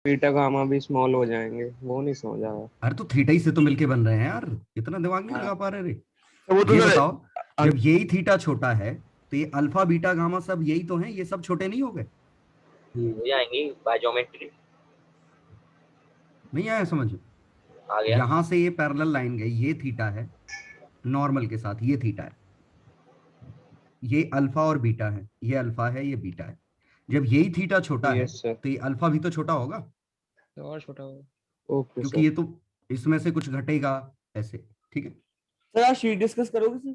Beta gamma भी small हो जाएंगे, वो नहीं समझ आया। अरे तो थीटा ही से तो मिलके बन रहे हैं यार, इतना दिमाग नहीं हाँ। लगा पा रहे रे। तो वो तो ये सर बताओ, जब यही थीटा छोटा है तो ये अल्फा बीटा गामा सब यही तो हैं, ये सब छोटे नहीं हो गए? हो जाएंगी बाय ज्योमेट्री। नहीं आया समझ? आ गया। यहां से ये पैरेलल लाइन गई, ये थीटा है नॉर्मल के साथ, ये थीटा है, ये अल्फा और बीटा है, ये अल्फा है ये बीटा है। जब यही थीटा छोटा है यस सर। तो ये अल्फा भी तो छोटा होगा, तो और छोटा होगा। ओके क्योंकि सर। ये तो इसमें से कुछ घटेगा ऐसे, ठीक है। सर आप शीट डिस्कस करोगे सर?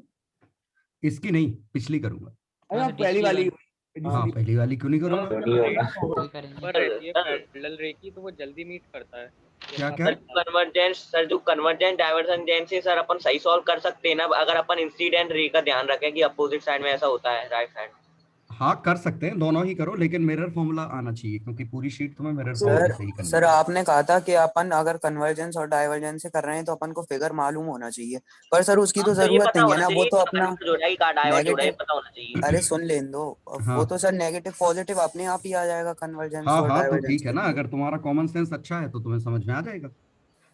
इसकी नहीं, पिछली करूंगा। अरे हाँ, आप पहली वाली हाँ पहली वाली क्यों नहीं करूंगा? नहीं होगा। वही करेंगे। पर रहती है पैरेलल रे की, तो वो जल्दी मीट करता है। क्या क्या? सर जो कन्वर्जेंट डाइवर्जेंस है सर, अपन सही सॉल्व कर सकते हैं ना, अगर अपन इंसिडेंट रे का ध्यान रखें कि अपोजिट साइड में ऐसा होता है, राइट साइड। हाँ कर सकते हैं, दोनों ही करो, लेकिन मिरर फॉर्मूला आना चाहिए, क्योंकि पूरी शीट तुम्हें मिरर फॉर्मूला सर से ही करनी सर है। आपने कहा था कि अपन अगर कन्वर्जेंस और डाइवर्जेंस से कर रहे हैं तो अपन को फिगर मालूम होना चाहिए, पर सर उसकी तो तो ये जरूरत पता नहीं है होना ना, वो चाहिए तो कि अपना कन्वर्ज हो रहा है कि डाइवर्ज हो रहा है, ये नेगेटिव। पता होना चाहिए। अरे सुन लेन दो, हाँ वो तो सर नेगेटिव पॉजिटिव अपने आप ही आ जाएगा कन्वर्जेंस हाँ और हाँ तो डाइवर्जेंस ठीक है के ना, लिए। अगर तुम्हारा कॉमन सेंस अच्छा है तो तुम्हें समझ में आ जाएगा।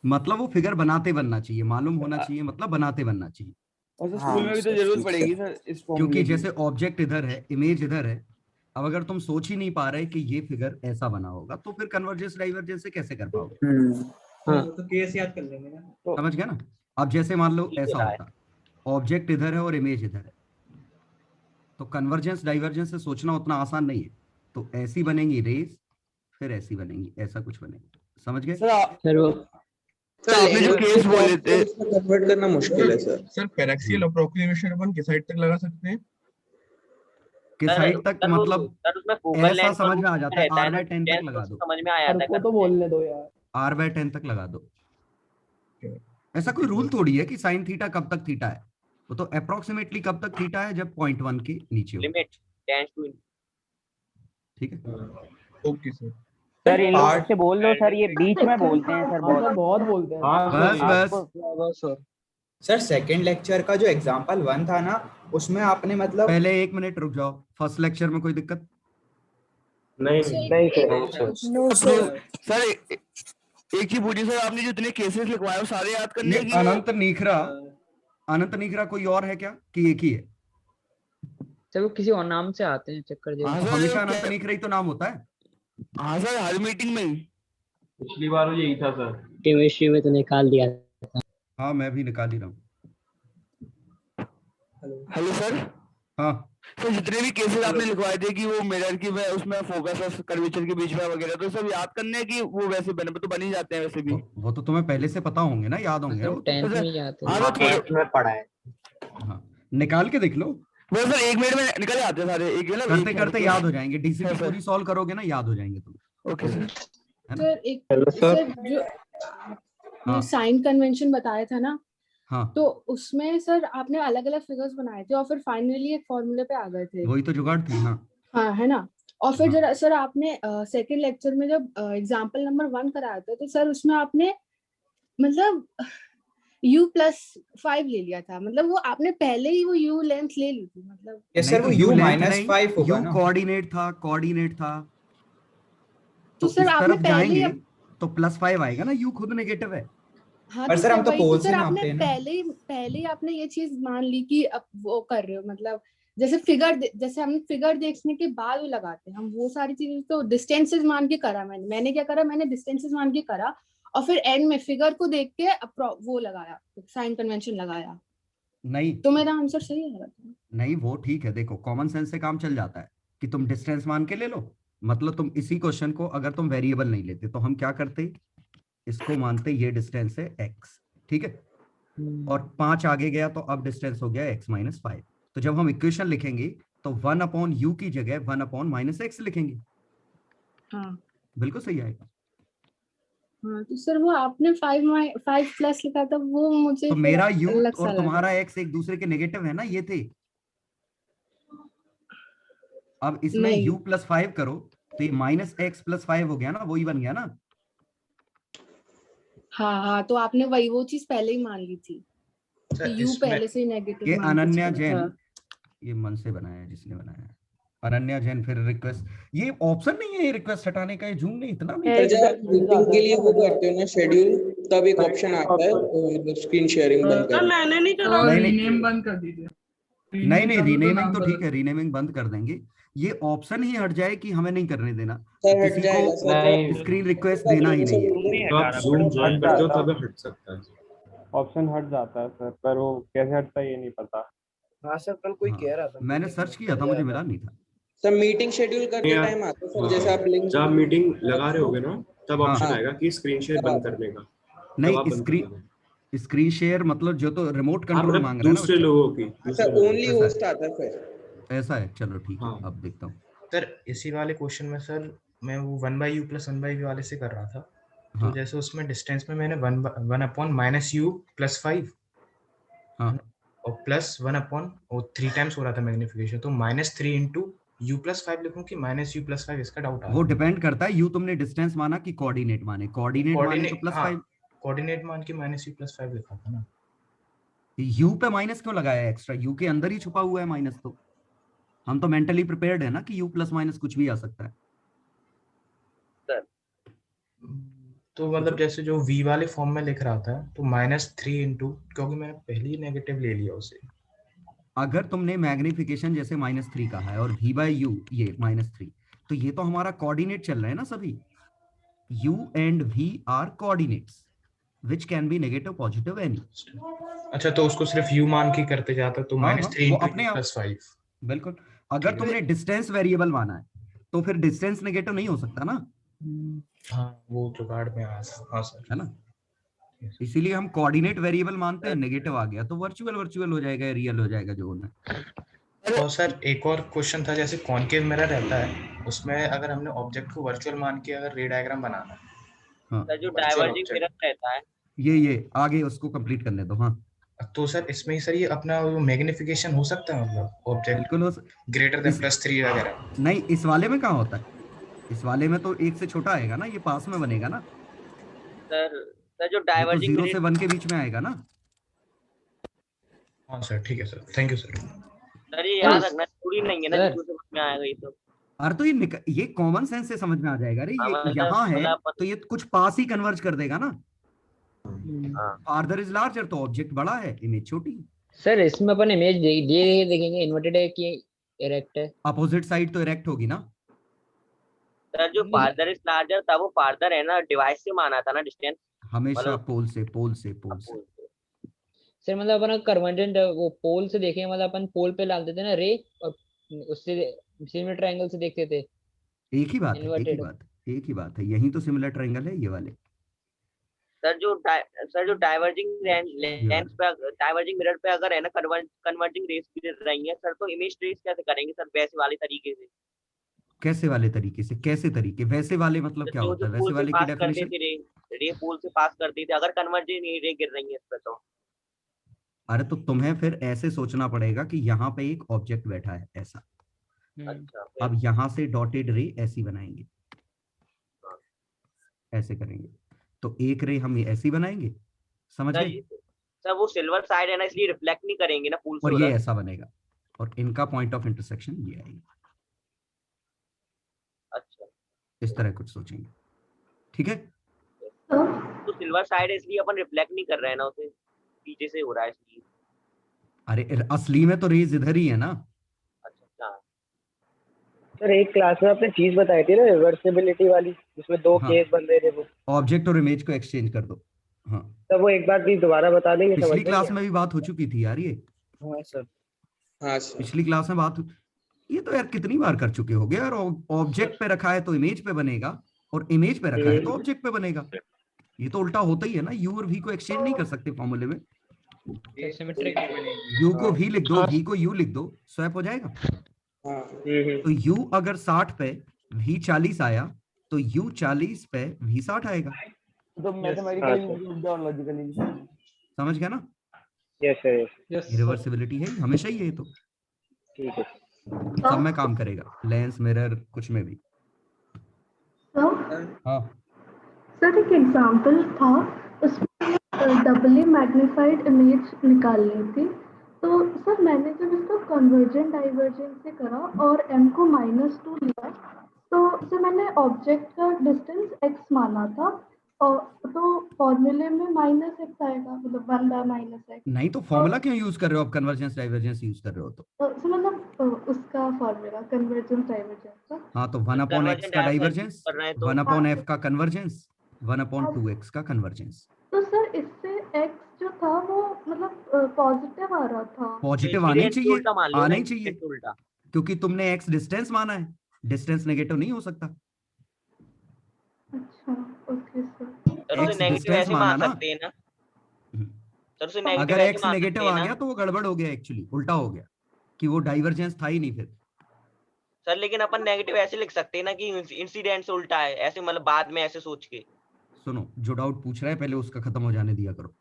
मतलब वो फिगर बनाते बनना चाहिए, मालूम होना चाहिए, मतलब बनाते बनना चाहिए। और सर हाँ स्कूल में भी तो सर जरूरत ठीक है। पड़ेगी सर इस क्योंकि फॉर्मूले की। जैसे ऑब्जेक्ट इधर है, इमेज इधर है, अब अगर तुम सोच ही नहीं पा रहे कि ये फिगर ऐसा बना होगा तो फिर कन्वर्जेंस डाइवर्जेंस से कैसे कर पाओगे? हाँ तो केस याद कर लेंगे ना। समझ गया ना? अब जैसे मान लो ठीक हो ऐसा रहा है। होता, ऑब्जेक्ट इधर है और इमेज इधर है, तो कन्वर्जेंस डाइवर्जेंस से सोचना उतना आसान नहीं है। तो ऐसी बनेंगी रेस, फिर ऐसी बनेंगी, ऐसा कुछ बनेगी, समझ गए? सर सर वो सर आपने जो केस बोले थे कन्वर्ट करना मुश्किल है सर। सर पैरेक्सियल अप्रोक्सीमेशन अपन किस साइड तक लगा सकते हैं? किस सर साइड तक सर वो मतलब? सर उसमें फोकल ऐसा लेंथ का समझ रूल में आ जाता है, रहता है आर ना, बाय 10 तक डिस्टेंस लगा उससे दो, समझ में आ जाता है को तो करने। बोलने दो यार। आर बाय 10 तक लगा दो। ऐसा कोई रूल थोड़ी है कि साइन थीटा कब तक थीटा है, वो तो अप्रोक्सीमेटली कब तक थीटा है, जब 0.1 के नीचे हो, लिमिट टेंस टू। ठीक है। Okay sir. सर इन लोगों से बोल दो सर, ये बीच में बोलते हैं सर हाँ सर बहुत। बहुत बोलते हैं। बस बस सर सर सेकंड लेक्चर का जो एग्जांपल 1 था ना, उसमें आपने मतलब पहले 1 मिनट रुक जाओ, फर्स्ट लेक्चर में कोई दिक्कत? नहीं सर। No sir. सर एक चीज पूछिए सर, आपने जो इतने केसेस लिखवाए वो सारे याद करने ये की अनंत नीखरा कोई और है क्या कि एक ही है? सर वो किसी और नाम से आते हैं, चेक कर हाँ दिया। तो सर हमेशा अनंत नीखरा ही तो नाम होता है। हाँ सर हर मीटिंग में ही। पिछली बार यही था सर। केमिस्ट्री में तो निकाल दिया। हाँ मैं भी निकाल ही रहा हूँ। Hello sir. हाँ सर जितने भी केसेस आपने लिखवाए थे कि वो मिरर की उसमें फोकस और कर्वेचर के बीच में वगैरह, तो सब याद करने हैं कि वो वैसे बन ही जाते हैं वैसे भी? वो तो तुम्हें पहले से पता होंगे ना, याद होंगे सर वो वो तो। 10th में ही आते हाँ हैं। तो में पढ़ा है। हाँ निकाल के देख लो, वो सर 1 मिनट में निकल जाते हैं सारे, एक ना करते करते याद हो जाएंगे, डीसीपी हाँ, सर। पूरी सॉल्व करोगे ना, याद हो जाएंगे तुम, ओके सर। है ना? सर एक हेलो सर। सर जो हाँ साइन कन्वेंशन बताया था ना, हाँ तो उसमें सर आपने अलग अलग फिगर्स बनाए थे और फिर फाइनली एक फॉर्मूले पे आ गए थे। वही तो जुगाड़ थी। हाँ हाँ है ना। और फिर हाँ। जरा सर आपने सेकंड लेक्चर में जब एग्जाम्पल नंबर 1 कराया था, तो सर उसमें आपने मतलब u+5 ले लिया था, मतलब वो आपने पहले ही वो u लेंथ ले ली थी मतलब। यस सर, वो u u-5 होगा u ना। कोऑर्डिनेट था, तो तो सर इस आपने तरफ पहले ही जाएंगे तो +5 आएगा ना, u खुद नेगेटिव है। हाँ पर तो सर हम तो वही पोल तो से सर नापते आपने हैं ना। पहले ही आपने ये चीज मान ली कि अब वो कर रहे हो, मतलब जैसे जैसे हम फिगर देखने के बाद वो लगाते हैं, हम वो सारी चीजें तो डिस्टेंसेस मान के करा। मैंने क्या करा, मैंने डिस्टेंसेस मान के करा और फिर एंड में फिगर को देख के वो लगाया, साइन कन्वेंशन लगाया, नहीं तो मेरा आंसर सही है। नहीं वो ठीक है, देखो कॉमन सेंस से काम चल जाता है कि तुम डिस्टेंस मान के ले लो। मतलब तुम इसी क्वेश्चन को अगर तुम वेरिएबल नहीं लेते तो हम क्या करते, इसको मानते ये डिस्टेंस है x, ठीक है, और 5 आगे गया तो अब डिस्टेंस हो गया x-5। तो जब हम इक्वेशन लिखेंगे तो 1/u की जगह 1/-x लिखेंगे। हाँ बिल्कुल सही आएगा। हाँ तो सर वो आपने 5+ लिखा था, वो मुझे तो फिर मेरा u अलग सा और लगा। तुम्हारा x एक दूसरे के नेगेटिव है ना, ये थे। अब इसमें नहीं u+5 करो तो ये -x+5 हो गया ना, वही बन गया ना। हाँ तो आपने वही वो चीज पहले ही मान ली थी कि u पहले से ही ये नेगेटिव मान के अनन्या चला जैन, था। ये मन से बनाया है जिसने बनाया है, अनन्या जैन फिर रिक्वेस्ट, ये ऑप्शन नहीं है ये रिक्वेस्ट हटाने का, ये जूम नहीं इतना भी। सर जब आप मीटिंग के लिए वो करते हो ना शेड्यूल, तब एक ऑप्शन आता है मतलब स्क्रीन शेयरिंग बंद करना। मैंने नहीं करा। नहीं, नहीं। रीनेम बंद कर दीजिए। नहीं नहीं, रीनेमिंग तो ठीक है, रीनेमिंग बंद कर देंगे, ये ऑप्शन ही हट जाए कि हमें नहीं करने देना, सर हट किसी जाएगा को सर। स्क्रीन रिक्वेस्ट देना ही नहीं है। तो आप जूम ज्वाइन करते हो तब हट सकता है। ऑप्शन हट जाता है सर, पर वो कैसे हटता है ये नहीं पता। हाँ सर कल कोई हाँ, कह रहा था, मैंने सर्च किया था, मुझे मिला नहीं था। सर मीटिंग शेड्यूल करते टाइम आता है सर, जैसे आप लिंक जब मीटिंग लगा रहे होगे ना तब हाँ। ऑप्शन आएगा कि स्क्रीन शेयर बंद करने का। तब नहीं, आप बंद कर दोगे। स्क्रीन शेयर मतलब जो तो रिमोट आप कंट्रोल मतलब मांग रहे हैं ना दूसरे बच्चे। लोगों की अच्छा ओनली होस्ट आता है फिर। ऐसा है, चलो ठीक है, हाँ। अब देखता हूँ। सर इसी वाले क्वेश्चन में सर मैं वो 1/u + 1/v वाले से कर रहा था, तो हाँ। जैसे उसमें डिस्टेंस में मैंने 1/-u + 5 हाँ। और प्लस 1/ और 3 टाइम्स हो रहा था मैग्निफिकेशन, तो -3 * u + 5 लिखूं कि -u + 5, इसका डाउट आ वो रहा है। डिपेंड करता है, यू तुमने डिस्टेंस माना कि कोऑर्डिनेट माने, कोऑर्डिनेट माने तो +5। कोऑर्डिनेट मान के -u + 5 लिखा था ना। यू पे माइनस क्यों लगाया है एक्स्ट्रा, यू के अंदर ही छुपा हुआ है माइनस, तो हम तो मेंटली प्रिपेयर्ड है ना कि यू ± कुछ भी आ सकता है। तो मतलब जैसे जो v वाले फॉर्म में लिख रहा था तो -3 क्योंकि मैंने पहले ही नेगेटिव ले लिया उसे। अगर तुमने मैग्निफिकेशन जैसे -3 कहा है और v/u ये -3, तो ये तो हमारा कोऑर्डिनेट चल रहा है ना सभी, u and v are coordinates which can be negative positive any. अच्छा तो उसको सिर्फ u मान के करते जाता तो हाँ, -3 वो * अपने u आप, + 5। बिल्कुल। अगर तुमने डिस्टेंस वेरिएबल माना है तो फिर डिस्टेंस नेगेटिव नहीं हो सकता ना। हाँ वो जुगाड़ में हाँ सर है ना, इसीलिए हम कोऑर्डिनेट वेरिएबल मानते हैं, नेगेटिव आ गया तो वर्चुअल हो जाएगा, रियल हो जाएगा जो होना है। और सर एक और क्वेश्चन था, जैसे कॉनकेव मिरर रहता है उसमें अगर हमने ऑब्जेक्ट को वर्चुअल मान के अगर रे डायग्राम बनाना है, हाँ, सर जो virtual डाइवर्जिंग object। मिरर रहता है ये आगे उसको कंप्लीट करने दो। हाँ, तो सर इसमें ही सर ये अपना मैग्निफिकेशन हो सकता है, मतलब ऑब्जेक्ट बिल्कुल ग्रेटर देन +3 वगैरह। नहीं, इस वाले में कहाँ होता है, इस वाले में तो 1 से छोटा आएगा ना, ये पास में बनेगा ना, सर जो ये तो डाइवर्जिंग 0 से 1 के बीच में आएगा ना। हाँ सर ठीक है sir, thank you sir. Sir ये याद रखना जरूरी नहीं है ना सर। जो समझ में आएगा ये तो। अरे तो ये कॉमन सेंस से समझ में आ जाएगा। अरे ये मतलब- यहाँ है मतलब तो ये कुछ पास ही कन्वर्ज कर देगा ना। हाँ। फार्दर इज लार्जर तो ऑब्जेक्ट बड़ा है, इमेज छोटी है। सर इसमें अपन इमेज देखेंगे इन्वर्टेड है कि इरेक्ट है। अपोजिट साइड तो इरेक्ट होगी ना। सर जो फार्दर इज लार्जर था वो फार्दर है ना, डिवाइस से माना था ना डिस्टेंस। हमेशा मतलब- पोल से सर मतलब अपन कन्वर्जेंट वो पोल से देखें, मतलब अपन पोल पे डाल देते ना रे, और उससे सिमिलर ट्रायंगल से देखते थे। एक ही बात है, Inverted। एक ही बात है, यही तो सिमिलर ट्रायंगल है ये वाले। सर जो डाइवर्जिंग लेंस पे डाइवर्जिंग मिरर पे अगर है ना कन्वर्जिंग रेस गिर रही है सर, तो इमेज ट्रेस कैसे करेंगे सर वैसे वाले तरीके से? कैसे वाले तरीके से, कैसे तरीके, वैसे वाले मतलब क्या होता है, वैसे वाले की डेफिनेशन। रे पोल से पास करती थी, अगर कन्वर्जिंग रे गिर रही है इस पे तो। अरे तो तुम्हें फिर ऐसे सोचना पड़ेगा कि यहाँ पे एक ऑब्जेक्ट बैठा है ऐसा, अच्छा अब यहाँ से डॉटेड रे ऐसी बनाएंगे, ऐसे करेंगे तो एक रे हम ऐसी बनाएंगे, समझ गए। सर वो सिल्वर साइड है ना, इसलिए रिफ्लेक्ट नहीं करेंगे ना पूल से और ये उधर। ऐसा बनेगा और इनका पॉइंट ऑफ इंटरसेक्शन ये आएगा। अच्छा इस तरह कुछ सोचेंगे, ठीक है। तो सिल्वर साइड है इसलिए अपन रिफ्लेक्ट नहीं कर रहे हैं ना, उसे पीछे से हो रहा है इसलिए। अरे असली में तो रेज इधर ही है ना। अच्छा सर एक क्लास में आपने चीज बताई थी ना रिवर्सिबिलिटी वाली, जिसमें 2 हाँ। केस बन रहे थे, वो ऑब्जेक्ट और इमेज को एक्सचेंज कर दो। हाँ, तब वो एक बार भी दोबारा बता देंगे। पिछली क्लास में भी बात हो चुकी थी यार ये। हाँ सर। हाँ सर। पिछली क्लास में बात ये तो यार कितनी बार कर चुके होगे यार। ऑब्जेक्ट पे रखा है तो इमेज पे बनेगा और इमेज पे रखा है तो ऑब्जेक्ट पे बनेगा। ये तो उल्टा होता ही है ना, यू और वी को एक्सचेंज नहीं कर सकते फॉर्मूले में। यू को वी लिख दो, वी को यू लिख दो, स्वैप हो जाएगा। तो यू अगर 60 पे वी 40 आया तो यू 40 पे वी 60 आएगा। तो मैथमेटिकली और लॉजिकली समझ गया ना। Yes sir, yes. रिवर्सिबिलिटी है हमेशा ही, ये तो ठीक है, सब में काम करेगा, लेंस मिरर कुछ में भी। हाँ सर एक एग्जांपल था, उसमें डबली मैग्नीफाइड इमेज निकालनी थी, तो सर मैंने जब इसको कन्वर्जेंट डाइवर्जेंट से करा और m को -2 लिया, तो सर मैंने ऑब्जेक्ट का डिस्टेंस x माना था, और तो फॉर्मूले में -x आएगा, मतलब 1/-x। नहीं तो फॉर्मूला क्यों यूज कर रहे हो आप? कन्वर्जेंस डाइवर्जेंस यूज कर रहे हो तो सर मतलब उसका फॉर्मूला कन्वर्जेंस डाइवर्जेंस का। हाँ, तो 1/x का डाइवर्जेंस, 1/f का कन्वर्जेंस, 1/2x का कन्वर्जेंस। तो सर इससे x जो था वो मतलब पॉजिटिव आ रहा था। पॉजिटिव आना ही चाहिए, उल्टा मान लो, आना ही 90 चाहिए, से उल्टा। क्योंकि तुमने x डिस्टेंस माना है, डिस्टेंस नेगेटिव नहीं हो सकता। अच्छा, ओके सर। सर उसे x नेगेटिव डिस्टेंस ऐसे माना मान ना, सकते हैं ना? सर उसे नेगेटिव अगर ऐसे x मान नेगेटिव सकते हैं आ ना? गया तो वो गड़बड़ हो गया, एक्चुअली उल्टा हो गया कि वो डाइवर्जेंस था ही नहीं फिर। सर लेकिन अपन नेगेटिव ऐसे लिख सकते हैं ना कि इंसिडेंट से उल्टा है, ऐसे मतलब बाद में ऐसे सोच के। सुनो, जो डाउट पूछ रहा है पहले उसका खत्म हो जाने दिया करो।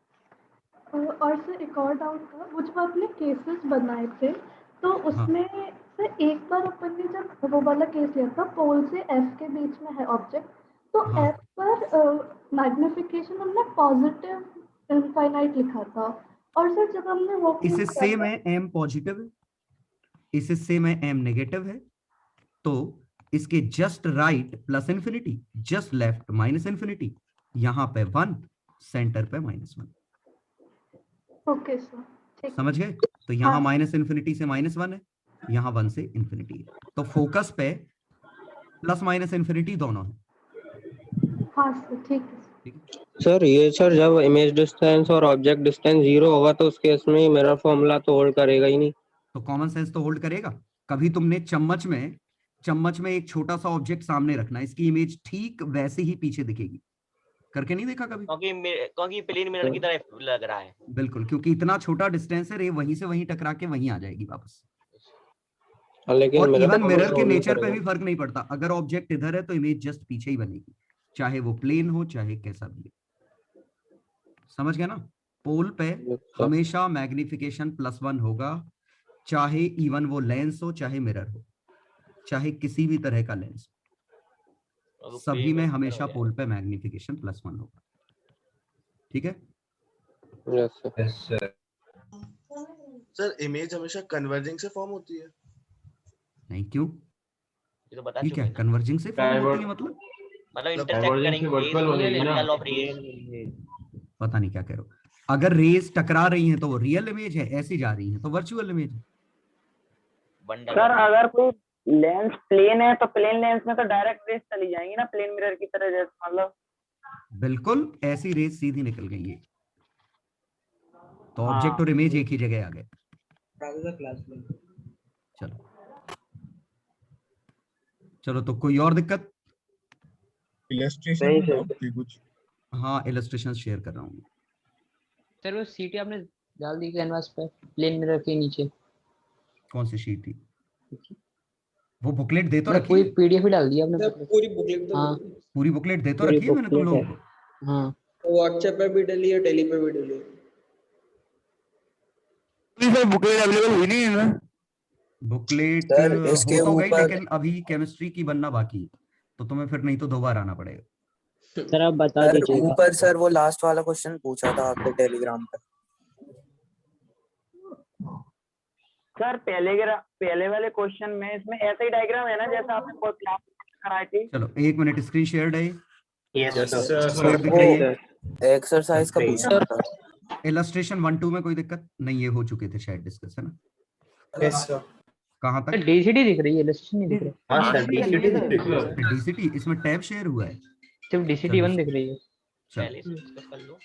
और सर एक और डाउट था, वो जब आपने केसेस बनाए थे तो उसमें सर एक बार अपन ने जब वो वाला केस लिया था, पोल से एफ के बीच में है ऑब्जेक्ट, तो हाँ। एफ पर मैग्निफिकेशन हमने पॉजिटिव इनफाइनाइट लिखा था, और सर जब हमने वो इसे सेम है m पॉजिटिव है, इसे सेम है m नेगेटिव है, तो इसके just right plus infinity, just left minus infinity, यहाँ पे 1, सेंटर पे -1। ओके सर, ठीक। समझ गए? तो यहाँ माइनस इन्फिनिटी से -1 है, यहाँ 1 से इन्फिनिटी है, तो फोकस पे प्लस माइनस इन्फिनिटी दोनों है। हाँ सर, ठीक है। सर ये सर जब इमेज डिस्टेंस और ऑब्जेक्ट डिस्टेंस 0 होगा तो उस केस में मिरर फॉर्मूला तो होल्ड करेगा ही नहीं। तो कॉमन सेंस तो होल्ड करेगा। कभी तुमने चम्मच में एक छोटा सा ऑब्जेक्ट सामने रखना, इसकी इमेज ठीक वैसे ही पीछे दिखेगी, करके नहीं देखा कभी? क्योंकि प्लेन मिरर की तरह लग रहा है। बिल्कुल, क्योंकि इतना छोटा डिस्टेंस है, रे वहीं से वहीं टकरा के वहीं आ जाएगी वापस। लेकिन और इवन तो मिरर के होल्ड नेचर पे करेगा। भी फर्क नहीं पड़ता, अगर ऑब्जेक्ट इधर है तो इमेज जस्ट पीछे ही बनेगी, चाहे वो प्लेन हो चाहे कैसा भी हो। समझ गया ना? पोल पे हमेशा मैग्निफिकेशन +1 होगा, चाहे इवन वो लेंस हो चाहे मिरर हो, चाहे किसी भी तरह का लेंस हो, सभी में हमेशा पोल पे मैग्निफिकेशन +1 होगा। ठीक है? Yes sir. सर इमेज हमेशा कन्वर्जिंग से फॉर्म होती है? नहीं, क्यों? ये तो बता ये चुके क्या हैं ना। कन्वर्जिंग से फॉर्म होती है? मतलब इंटरसेक्ट करेंगे, पता नहीं क्या कह रहे हो। अगर रेज टकरा रही हैं तो वो रियल इमेज है, ऐसी जा रही हैं तो वर्चुअल इमेज है। सर अगर कोई लेंस प्लेन है तो प्लेन लेंस में तो डायरेक्ट रेस चली जाएंगी ना, प्लेन मिरर की तरह, जैसे मतलब। बिल्कुल ऐसी रेज सीधी निकल गई है, तो ऑब्जेक्ट और इमेज एक ही जगह आ गए। चलो तो कोई और दिक्कत? इलस्ट्रेशन डाउट थी कुछ? हाँ, इलस्ट्रेशन शेयर कर रहा हूँ। सर वो सीटी आपने डाल दी कैनवास पे प्लेन मिरर के नीचे? कौन सी शीट थी? वो बुकलेट दे तो मैं रखी पूरी है। पीडीएफ ही डाल दी आपने? पूरी बुकलेट तो हाँ, पूरी बुकलेट दे तो रखी है मैंने तुम लोगों को। हाँ, व्हाट्सएप पे भी डली है, टेली पे भी डली है। सर बुकलेट अवेलेबल हुई नहीं है ना? बुकलेट सर, हो इसके तो गई, ऊपर- लेकिन अभी केमिस्ट्री की बनना बाकी है, तो तुम्हें फिर नहीं तो 2 बार आना पड़ेगा। सर आप बता सर दीजिए। ऊपर सर वो लास्ट वाला क्वेश्चन पूछा था आपने टेलीग्राम पे। सर पहले वाले क्वेश्चन में इसमें ऐसा ही डायग्राम है ना जैसा आपने क्लास कराई थी? चलो 1 मिनट, स्क्रीन शेयर है। सर वो एक्सरसाइज का पूछना था। इलस्ट्रेशन 1-2 में कोई दिक्कत नहीं? ये हो चुके थे शायद डिस्कस, है ना? कहाँ तक? डीसीटी दिख रही है, इलस्ट्रेशन नहीं दिख रहा। हाँ सर, डीसीटी डीसीटी इसमें टैब शेयर हुआ है, सिर्फ डीसीटी 1 दिख रही है। पहले से डिस्कस कर लो।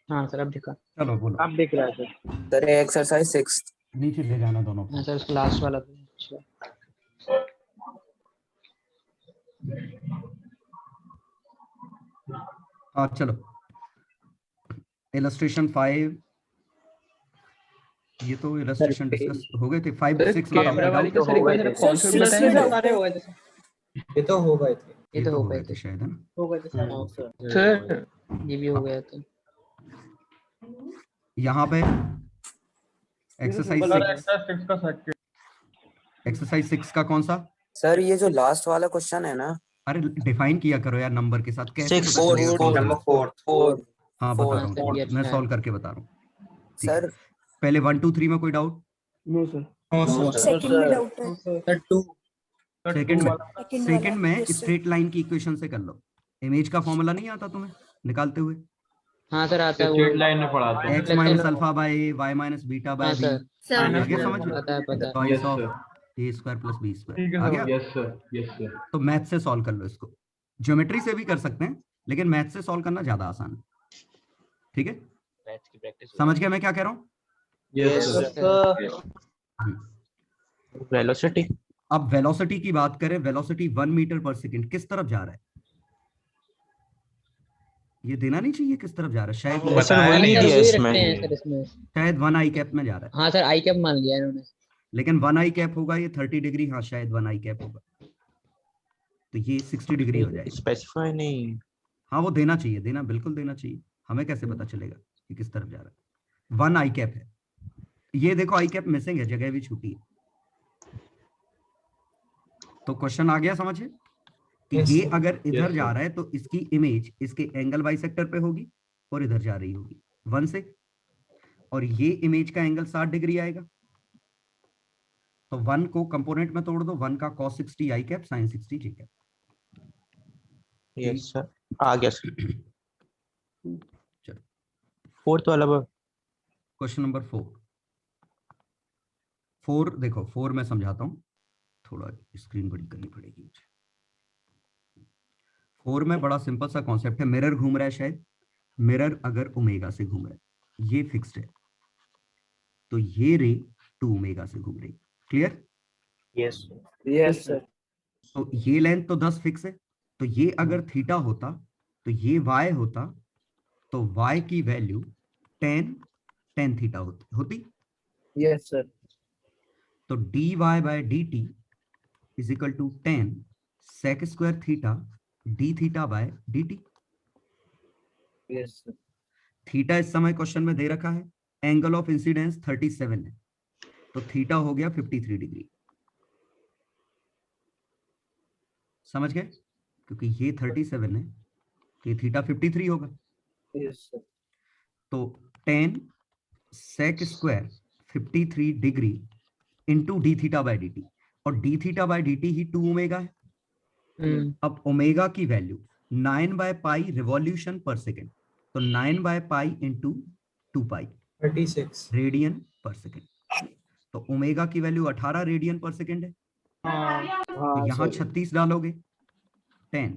हाँ सर, अब दिखा। चलो बोलो। आप दिख रहा है सर। सर एक्सरसाइज 6 नीचे ले जाना दोनों को। हाँ सर, उसका लास्ट वाला। अच्छा, हाँ चलो, इलस्ट्रेशन 5, ये तो इलस्ट्रेशन डिस्कस हो गए थे। 5 6 कैमरा वाली का सर एक बार कॉन्सेप्ट बताएंगे? ये तो हो गए थे। ये तो हो गए थे शायद, है ना? हो गए थे सर, ये भी हो गया था। यहाँ पे एक्सरसाइज 6 का कौन सा? सर ये जो लास्ट वाला क्वेश्चन है ना, अरे डिफाइन किया करो यार नंबर के साथ, कैसे? 4 हाँ बता रहा हूँ, मैं सॉल्व करके बता रहा हूँ। सर पहले 1 2 3 में कोई डाउट? No sir. सेकंड में डाउट है सेकंड में स्ट्रेट लाइन की इक्वेशन से कर लो। इमेज का फॉर्मूला नहीं आता तुम्हें निकालते हुए? हाँ सर आता है, स्ट्रेट लाइन में पढ़ाते हैं। x minus alpha by a, y minus beta by b। आ गया समझ में? पता है Choice of a square plus b square आ गया? Yes sir. तो मैथ से सॉल्व कर लो इसको। ज्योमेट्री से भी कर सकते हैं, लेकिन मैथ से सॉल्व करना ज्यादा आसान है। ठीक है, मैथ्स की प्रैक्टिस समझ गया मैं क्या कह रहा हूँ? Yes sir. वेलोसिटी, अब वेलोसिटी की बात करें, वेलोसिटी 1 मीटर पर सेकंड किस तरफ जा रहा है? ये देना नहीं चाहिए किस तरफ जा रहा है, शायद शायद 1 आई कैप में जा रहा है। हाँ सर आई कैप मान लिया इन्होंने, लेकिन 1 आई कैप होगा ये 30 डिग्री, हाँ शायद 1 आई कैप होगा तो ये 60 डिग्री हो जाएगी। स्पेसिफाई नहीं। हाँ वो देना चाहिए, देना बिल्कुल देना चाहिए। हमें कैसे पता चलेगा कि किस तरफ जा रहा है? 1 आई कैप है, ये देखो आई कैप मिसिंग है, जगह भी छूटी है। तो क्वेश्चन आ गया समझे कि ये अगर इधर जा रहा है तो इसकी इमेज इसके एंगल बाइसेक्टर पे होगी और इधर जा रही होगी 1 से, और ये इमेज का एंगल 60 डिग्री आएगा। तो 1 को कंपोनेंट में तोड़ दो, 1 का cos 60 आई कैप sin 60 जी कैप। यस सर, आ गया सर। चलो फोर्थ वाला क्वेश्चन नंबर 4 देखो, 4 में समझाता हूँ, थोड़ा स्क्रीन बड़ी करनी पड़ेगी मुझे। 4 में बड़ा सिंपल सा कॉन्सेप्ट है, मिरर घूम रहा है, शायद मिरर अगर ओमेगा से घूम रहा है, ये फिक्स्ड है, तो ये रे 2 ओमेगा से घूम रही। क्लियर? Yes sir. तो ये लेंथ तो 10 फिक्स है, तो ये अगर थीटा होता तो ये y होता, तो y की वैल्यू tan थीटा होती। Yes sir. तो dy by dt is equal to tan sec square theta d theta by dt। Yes sir. Theta इस समय क्वेश्चन में दे रखा है, एंगल ऑफ इंसिडेंस 37 है, तो थीटा हो गया 53 डिग्री। समझ गए? क्योंकि ये 37 है, तो ये थीटा 53 होगा। Yes sir. तो tan sec square 53 degree into D theta by D T, और D theta by D T ही 2 ओमेगा है। अब ओमेगा की वैल्यू 9/π रिवॉल्यूशन पर सेकेंड, तो 9/π इंटू 2π 36 रेडियन पर सेकेंड। तो ओमेगा की वैल्यू 18 रेडियन पर सेकेंड है। तो यहाँ 36 डालोगे, 10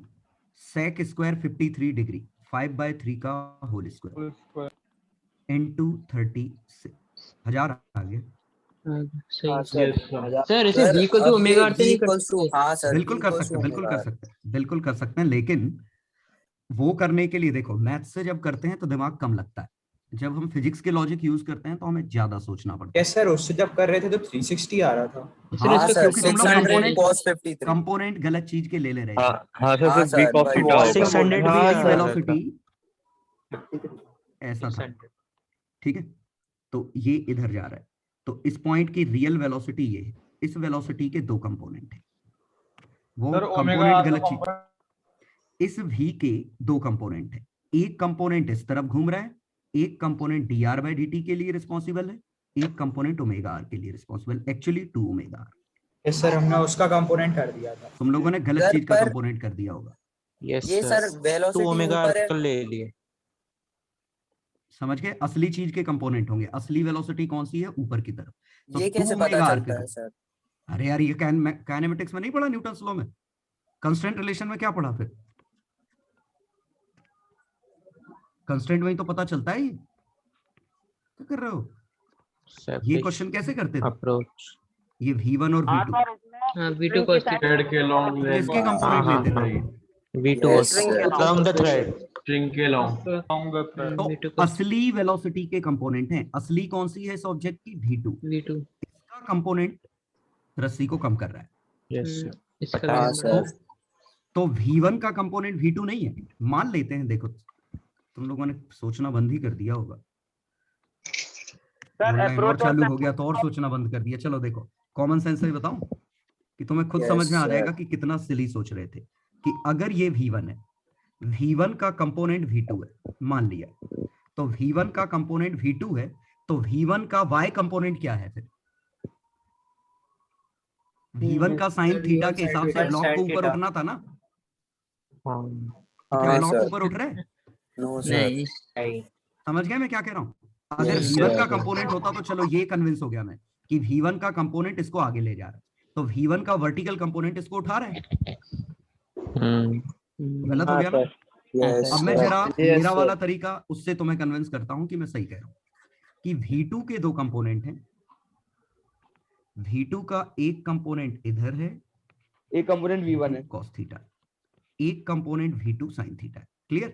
sec स्क्वायर 53 डिग्री 5/3 का होल स्क्वायर इंटू 36 1000 आ गया। सर इसे v equal to omega r से नहीं कर सकते? हाँ सर, बिल्कुल कर सकते हैं, बिल्कुल कर सकते हैं, लेकिन वो करने के लिए देखो, मैथ से जब करते हैं तो दिमाग कम लगता है, जब हम फिजिक्स के लॉजिक यूज करते हैं तो हमें ज्यादा सोचना पड़ता है। यस सर, उससे जब कर रहे थे तो 360 आ रहा था। हाँ सर, 600 cos 53 कंपोनेंट गलत चीज के ले रहे थे। हाँ सर, 600 वेलोसिटी ऐसा था, ठीक है। तो ये इधर जा रहा है, तो इस पॉइंट की रियल वेलोसिटी ये है। इस वेलोसिटी के 2 कंपोनेंट है, वो कंपोनेंट गलत चीज। इस v के 2 कंपोनेंट है, एक कंपोनेंट इस तरफ घूम रहा है, एक कंपोनेंट dr बाय dt के लिए रिस्पॉन्सिबल है, एक कंपोनेंट ओमेगा r के लिए responsible, actually 2 omega r। Yes sir, हमने उसका कंपोनेंट कर दिया था। तुम लोगों ने गलत चीज का कंपोनेंट कर दिया होगा। ये सर वेलोसिटी ओमेगा ऊपर है। ले लिए, समझ गए? असली चीज के कंपोनेंट होंगे। असली वेलोसिटी कौन सी है? ऊपर की तरफ। तो ये कैसे पता चलता है सर? अरे यार, ये काइनेमेटिक्स में नहीं पढ़ा, न्यूटन्स लॉ में, कंस्टेंट रिलेशन में क्या पढ़ा? फिर कंस्टेंट में ही तो पता चलता है। क्या कर रहे हो? ये क्वेश्चन कैसे करते थे? अप्रोच ये v1 और v2, हाँ v2 cos थीटा के लॉन्ग किसके कंपोनेंट लेते थे? v2 along the thread, string के लॉन्ग। तो असली वेलोसिटी के कंपोनेंट हैं। असली कौन सी है इस ऑब्जेक्ट की? v2। इसका कंपोनेंट रस्सी को कम कर रहा है। इसका तो v1 का कंपोनेंट v2 नहीं है, मान लेते हैं। देखो तुम लोगों ने सोचना बंद ही कर दिया होगा, और चालू हो गया तो और सोचना बंद कर दिया। चलो देखो, कॉमन सेंस से बताऊं कि तुम्हें खुद समझ में आ जाएगा कि कितना सिली सोच रहे थे। कि अगर ये v1 है, v1 का कंपोनेंट v2 है मान लिया, तो v1 का कंपोनेंट v2 है, तो V1 का y कंपोनेंट क्या है फिर? V1 का साइन थीटा के हिसाब से ब्लॉक को ऊपर उठना था ना? तो क्या ब्लॉक ऊपर उठ रहा है? नहीं समझ गए मैं क्या कह रहा हूँ? अगर V1 का कंपोनेंट होता तो चलो ये कन्विंस हो गया मैं कि V1 का कंपोनेंट इसको आगे ले जा रहा है, तो V1 का वर्टिकल कंपोनेंट इसको उठा रहा है। गलत हो गया ना? अब मैं जरा मेरा वाला तरीका उससे तुम्हें कन्विंस करता हूं कि मैं सही कह रहा हूं कि V2 के दो कंपोनेंट हैं। V2 का एक कंपोनेंट इधर है, एक कंपोनेंट V1 है, cos थीटा, एक component V2 sin theta. Clear?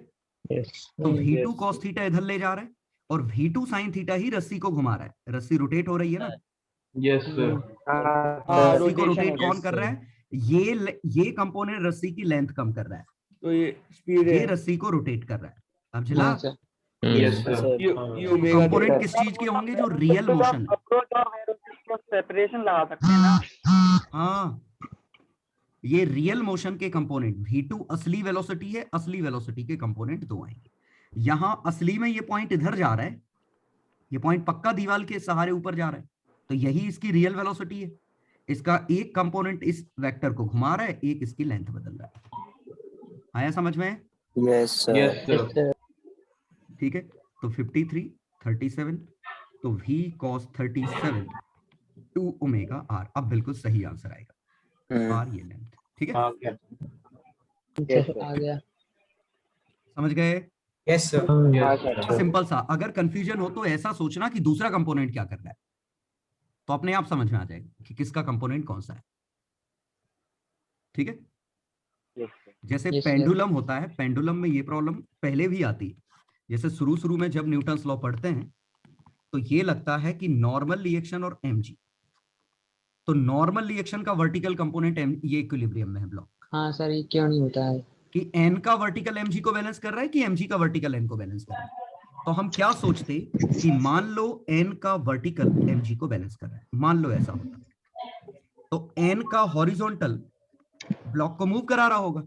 तो V2 cos थीटा इधर ले जा रहा है और V2 sin थीटा ही रस्सी को घुमा रहा है। रस्सी रोटेट हो रही है ना? Yes sir. रस्सी को रोटेट कौन कर रहा है? ये कंपोनेंट रस्सी की लेंथ कम कर रहा है, तो ये स्पीड ये है। रस्सी को रोटेट कर रहा है। अब चला यस सर। कंपोनेंट किस चीज के होंगे? जो रियल मोशन, सेपरेशन लगा सकते हैं ना। हाँ, ये रियल मोशन के कंपोनेंट V2 असली वेलोसिटी है, असली वेलोसिटी के कंपोनेंट दो आएंगे। यहां असली में ये पॉइंट इधर जा रहा है, ये पॉइंट पक्का दीवार के सहारे ऊपर जा रहा है, तो यही इसकी रियल वेलोसिटी है। इसका एक कंपोनेंट इस वेक्टर को घुमा रहा है, एक इसकी लेंथ बदल रहा है। आया समझ में? Yes sir. ठीक है, तो 53 37, तो V cos 37 2 ओमेगा r। अब बिल्कुल सही आंसर आएगा, r ये लेंथ। ठीक है, आ गया। समझ गए? Yes sir. सिंपल सा। अगर कंफ्यूजन हो तो ऐसा सोचना कि दूसरा कंपोनेंट क्या कर रहा है, तो अपने आप समझ में आ जाएगा कि किसका कंपोनेंट कौन सा है। ठीक है, जैसे पेंडुलम होता है, पेंडुलम में ये प्रॉब्लम पहले भी आती है। जैसे शुरू में जब न्यूटन्स लॉ पढ़ते हैं तो ये लगता है कि नॉर्मल रिएक्शन और mg, तो नॉर्मल रिएक्शन का वर्टिकल कंपोनेंट ये इक्विलिब्रियम में है ब्लॉक। हाँ सर, ये क्यों नहीं होता है कि n का वर्टिकल mg को बैलेंस कर रहा है कि mg का वर्टिकल n को बैलेंस कर रहा है। तो हम क्या सोचते कि मान लो n का वर्टिकल mg को बैलेंस कर रहा है, मान लो ऐसा होता, तो n का हॉरिजॉन्टल ब्लॉक को मूव करा रहा होगा,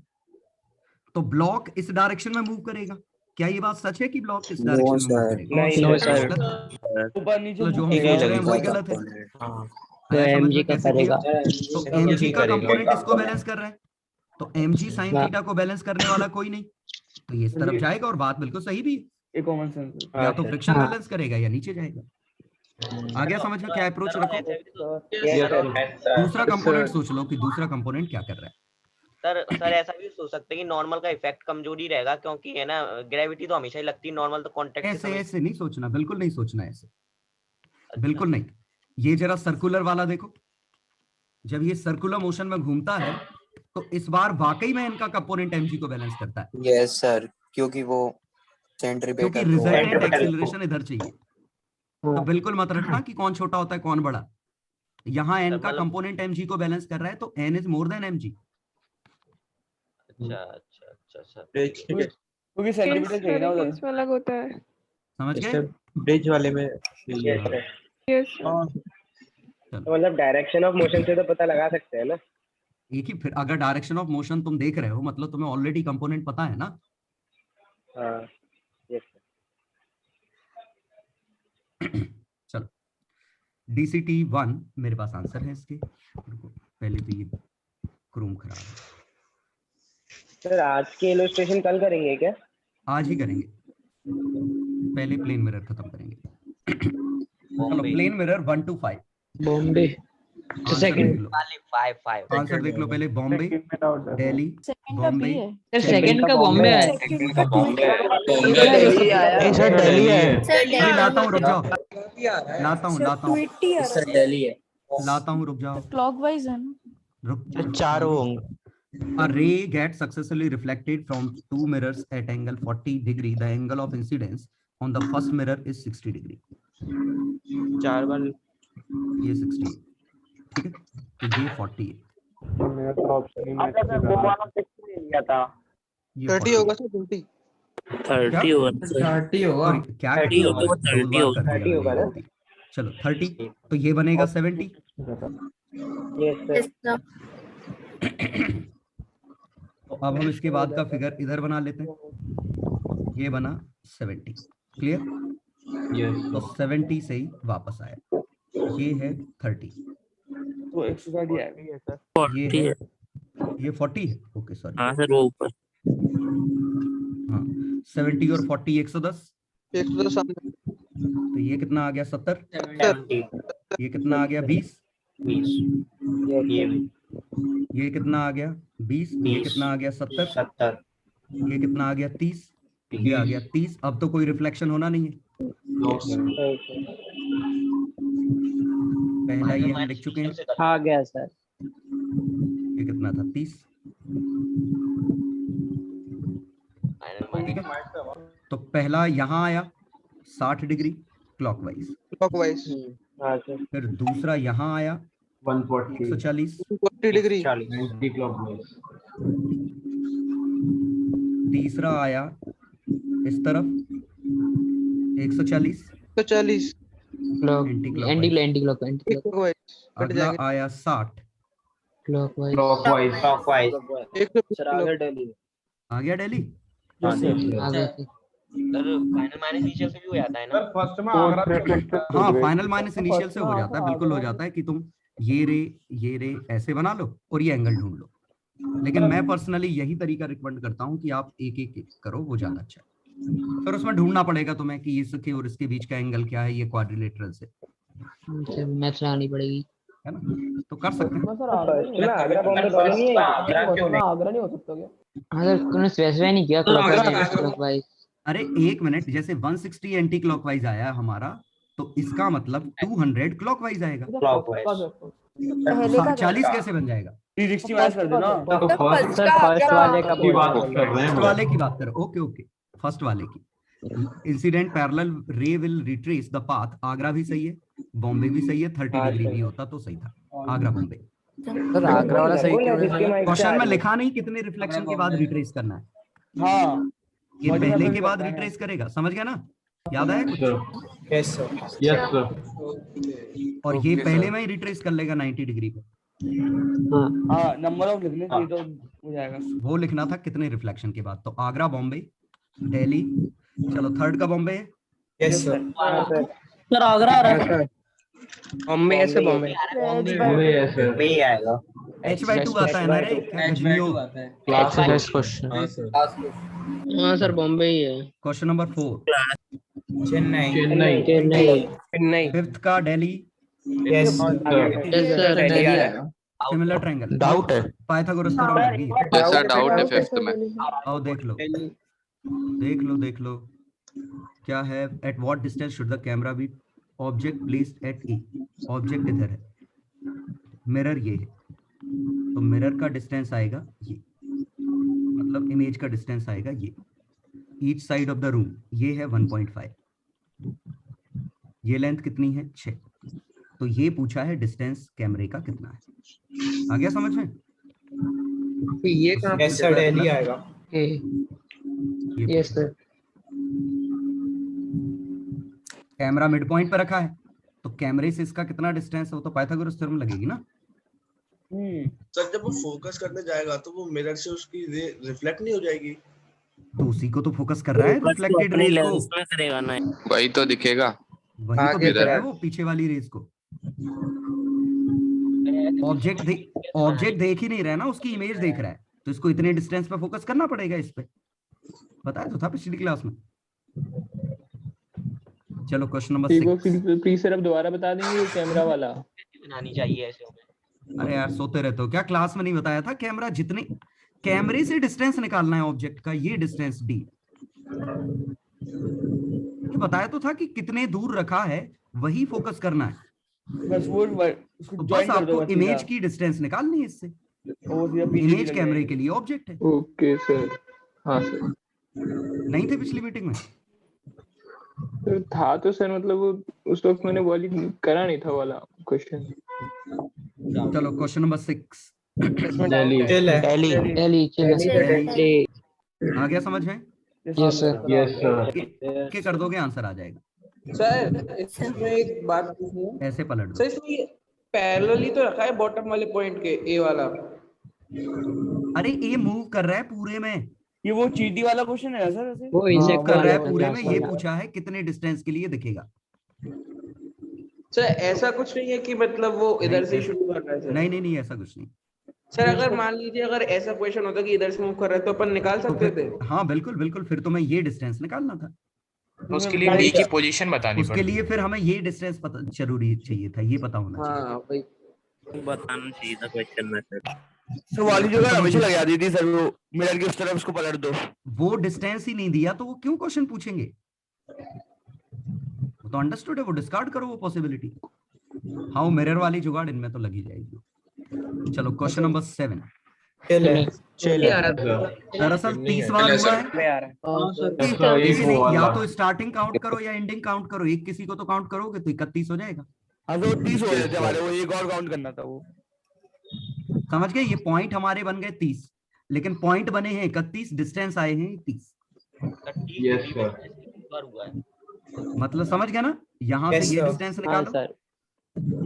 तो ब्लॉक इस डायरेक्शन में मूव करेगा। क्या ये बात सच है कि ब्लॉक इस डायरेक्शन में मूव करेगा? ऊपर नीचे तो जो हम सोच रहे हैं वही गलत है। तो mg का करेगा। तो mg का कंपोनेंट इसको बैलेंस कर रहा है, तो mg sin थीटा को बैलेंस करने वाला कोई नहीं, तो ये इस तरफ जाएगा। और बात बिल्कुल सही भी है, कॉमन सेंस या तो फ्रिक्शन बैलेंस करेगा या नीचे जाएगा। आ गया समझ में? क्या अप्रोच रखो। दूसरा कंपोनेंट सोच लो कि दूसरा कंपोनेंट क्या कर रहा है। सर ऐसा भी सोच सकते हैं कि नॉर्मल का इफेक्ट कमजोरी रहेगा, क्योंकि है ना ग्रेविटी तो हमेशा ही लगती है, नॉर्मल तो कांटेक्ट ऐसे नहीं सोचना, बिल्कुल नहीं सोचना ऐसे, बिल्कुल नहीं। ये जरा सर्कुलर वाला देखो, जब ये सर्कुलर मोशन में घूमता है तो इस बार वाकई में इनका कंपोनेंट mg को बैलेंस करता है। यस सर, क्योंकि वो सेंट्रीपेटल, क्योंकि रिजल्टेंट एक्सीलरेशन इधर चाहिए। तो बिल्कुल मत रखना कि कौन छोटा होता है कौन बड़ा। यहाँ n का कंपोनेंट mg को बैलेंस कर रहा है, तो n is more than mg। अच्छा सर, क्योंकि सेंटीमीटर चाहिए ना उधर। अलग होता है, समझ गए? ब्रिज वाले में यस मतलब डायरेक्शन ऑफ मोशन से तो पता लगा सकते हैं ना। एक ही, फिर अगर डायरेक्शन ऑफ मोशन तुम देख रहे हो मतलब तुम्हें ऑलरेडी कंपोनेंट पता है ना। हाँ, यस। चलो, DCT1 मेरे पास आंसर है इसके। पहले तो ये क्रोम खराब है। सर आज के इलस्ट्रेशन कल करेंगे क्या? आज ही करेंगे, पहले प्लेन मिरर खत्म करेंगे। चलो, plane mirror 1 to 5 Bombay. Second 5 answer देख लो पहले। बॉम्बे, दिल्ली, बॉम्बे। सर सेकंड का बॉम्बे है। सर दिल्ली है। अरे लाता हूँ, रुक जाओ, लाता हूँ सर दिल्ली है। लाता हूँ, रुक जाओ, क्लॉकवाइज है ना। रुक। 4 होंगे। A ray gets successfully reflected from two mirrors at angle 40 degree. The angle of incidence on the first mirror is 60 degree. 4 बार ये 60, ठीक है, तो ये 40 है। वो वाला फिक्स ले लिया था। 30 होगा सर, 30 30 होगा। 30 होगा। क्या 30 होगा ना। चलो 30, तो ये बनेगा 70। Yes sir. तो अब हम इसके बाद का फिगर इधर बना लेते हैं। ये बना 70। क्लियर? तो 70 से ही वापस आया, ये है 30, तो 160 आएगा ये है, ये 40 है, ओके सॉरी। हाँ सर वो ऊपर हाँ 70 और 40 110, 110 तो ये कितना आ गया 70, ये कितना आ गया 20, ये कितना आ गया 20, ये कितना आ गया 70, ये कितना आ गया 30, ये आ गया 30। अब तो कोई रिफ्लेक्शन होना नहीं है, पहला ये हम लिख चुके हैं, आ गया सर। ये कितना था 30, ठीक है। तो पहला यहाँ आया 60 डिग्री क्लॉकवाइज, फिर दूसरा यहाँ आया 140 डिग्री, तीसरा आया इस तरफ 140 एंटी क्लॉकवाइज, अगला आया 60 क्लॉकवाइज आ गया दिल्ली। फाइनल माइनस इनिशियल से भी हो जाता है ना फर्स्ट में हाँ फाइनल माइनस इनिशियल से हो जाता है, बिल्कुल हो जाता है कि तुम ये रे ऐसे बना लो और ये एंगल ढूंढ लो, लेकिन मैं पर्सनली यही तरीका रिकमेंड करता हूँ कि आप एक एक करो, वो ज्यादा अच्छा है। फिर उसमें ढूंढना पड़ेगा तुम्हें कि इसके और इसके बीच का एंगल क्या है, ये क्वाड्रिलेटरल से मैथ्स आनी पड़ेगी, है ना, तो कर सकते हैं। आगरा नहीं हो सकता क्या? अगर तुमने स्पेसिफाई नहीं किया क्लॉकवाइज। अरे एक मिनट, जैसे 160 एंटी क्लॉकवाइज आया हमारा, तो इसका मतलब 200 क्लॉकवाइज आएगा, 40 कैसे बन जाएगा? 360 माइनस कर देना। तो फर्स्ट वाले का फर्स्ट वाले की बात करो, ओके ओके, फर्स्ट वाले की। इंसिडेंट पैरेलल रे will retrace the path, Agra भी सही है, बॉम्बे भी सही है, 30 डिग्री भी होता तो सही था, आगरा बॉम्बे। आगरा वाला सही क्वेश्चन में लिखा नहीं कितने रिफ्लेक्शन के बाद रिट्रेस करना है, हाँ ये पहले के बाद रिट्रेस करेगा, समझ गया ना, याद आया कुछ? Yes sir. और ये पहले में ही रिट्रेस कर लेगा 90 डिग्री पे। हाँ नंबर ऑफ लिखने चाहिए तो हो जाएगा, वो लिखना था कितने रिफ्लेक्शन के बाद। तो आगरा बॉम्बे दिल्ली, चलो थर्ड का बॉम्बे है। Yes sir. सर आगरा आ रहा है, बॉम्बे ऐसे बॉम्बे ही आएगा। H/2 आता है ना रे, एक्सरसाइज क्वेश्चन। हाँ सर बॉम्बे ही है। Question number 4 Chennai. फिफ्थ का Delhi, yes similar triangle, doubt है, पाइथागोरस थ्योरम लगी है। ऐसा डाउट है फिफ्थ में। आओ देख लो क्या है। At what distance should the camera be object placed at A, object इधर है, मिरर ये है, तो मिरर का डिस्टेंस आएगा ये, मतलब इमेज का डिस्टेंस आएगा ये, each side of the room ये है 1.5, ये लेंथ कितनी है 6, तो ये पूछा है डिस्टेंस कैमरे का कितना है। आ गया समझ में? ये कहाँ पे? यस सर दिल्ली आएगा। Yes sir. Camera mid point पे रखा है, तो कैमरे से इसका कितना डिस्टेंस है, वो तो पाइथागोरस थ्योरम लगेगी ना। सर जब वो फोकस करने जाएगा तो वो मिरर से उसकी रिफ्लेक्ट नहीं हो जाएगी? तो उसी को तो फोकस कर रहा है, रिफ्लेक्टेड रेज को करेगा ना, वही तो दिखेगा, वही तो देख रहा है वो पीछे वाली रेज को। ऑब्जेक्ट देख ही नहीं रहा है ना, उसकी इमेज देख रहा है, तो इसको इतने डिस्टेंस पे फोकस करना पड़ेगा इस पे, बताया तो था पिछली क्लास में। चलो क्वेश्चन नंबर 6। प्लीज सर अब दोबारा बता देंगे कैमरा वाला बनानी चाहिए ऐसे में। अरे यार सोते रहते हो क्या, क्लास में नहीं बताया था? कैमरा जितने कैमरे से डिस्टेंस निकालना है ऑब्जेक्ट का, ये डिस्टेंस d, ये बताया तो था कि कितने दूर रखा है वही फोकस करना है, बस वो तो बस आपको इमेज की डिस्टेंस निकालनी है इससे, इमेज कैमरे के लिए ऑब्जेक्ट है। Okay sir. हाँ सर। नहीं थे पिछली मीटिंग में? था तो सर, मतलब वो उस वक्त मैंने वाली करा नहीं था वाला क्वेश्चन। चलो क्वेश्चन नंबर 6। आ गया समझ में? Yes sir. के कर दोगे आंसर आ जाएगा। सर इसमें एक बात पूछनी है, ऐसे पलट दो। सर इसमें पैरेलल ही तो रखा है बॉटम वाले पॉइंट के, ए वाला। अरे ए मूव कर रहा है पूरे में, ये वो चीटी वाला क्वेश्चन है सर ऐसे? वो हाँ, insect कर रहा है वाला पूरे में, ये वाला। पूछा है कितने डिस्टेंस के लिए दिखेगा। सर ऐसा कुछ नहीं है कि मतलब वो इधर से नहीं, शुरू कर रहा है सर। नहीं नहीं नहीं ऐसा कुछ नहीं। सर अगर मान लीजिए अगर ऐसा क्वेश्चन होता कि इधर से मूव कर रहा है तो अपन निकाल तो सकते थे। फिर हाँ बिल्कुल बिल्कुल, फिर तो मैं ये डिस्टेंस निकालना था। उसके लिए बी की पोजीशन बतानी उसके लिए फिर हमें ये डिस्टेंस पता जरूरी चाहिए था, ये पता होना चाहिए। हाँ भाई बताना चाहिए था क्वेश्चन में सर। सर वाली जगह हमेशा लगा दी थी सर, वो मिरर की उस तरफ उसको पलट दो। वो डिस्टेंस ही नहीं दिया तो वो क्यों क्वेश्चन पूछेंगे? वो तो अंडरस्टूड है, वो डिस्कार्ड करो वो पॉसिबिलिटी। हाँ वो मिरर वाली जुगाड़ इनमें तो लगी जाएगी। चलो क्वेश्चन नंबर 7। दरअसल 30 बार हुआ है। या तो स्टार्टिंग काउंट करो या एंडिंग काउंट करो, एक किसी को तो काउंट करोगे तो 31 हो जाएगा। हाँ तो 30 हो जाते हमारे, वो एक और काउंट करना था वो। समझ गए? ये पॉइंट हमारे बन गए 30, लेकिन पॉइंट बने हैं 31, डिस्टेंस आए हैं 30। Yes sir. मतलब समझ गया ना? यहाँ से ये डिस्टेंस निकालो, सर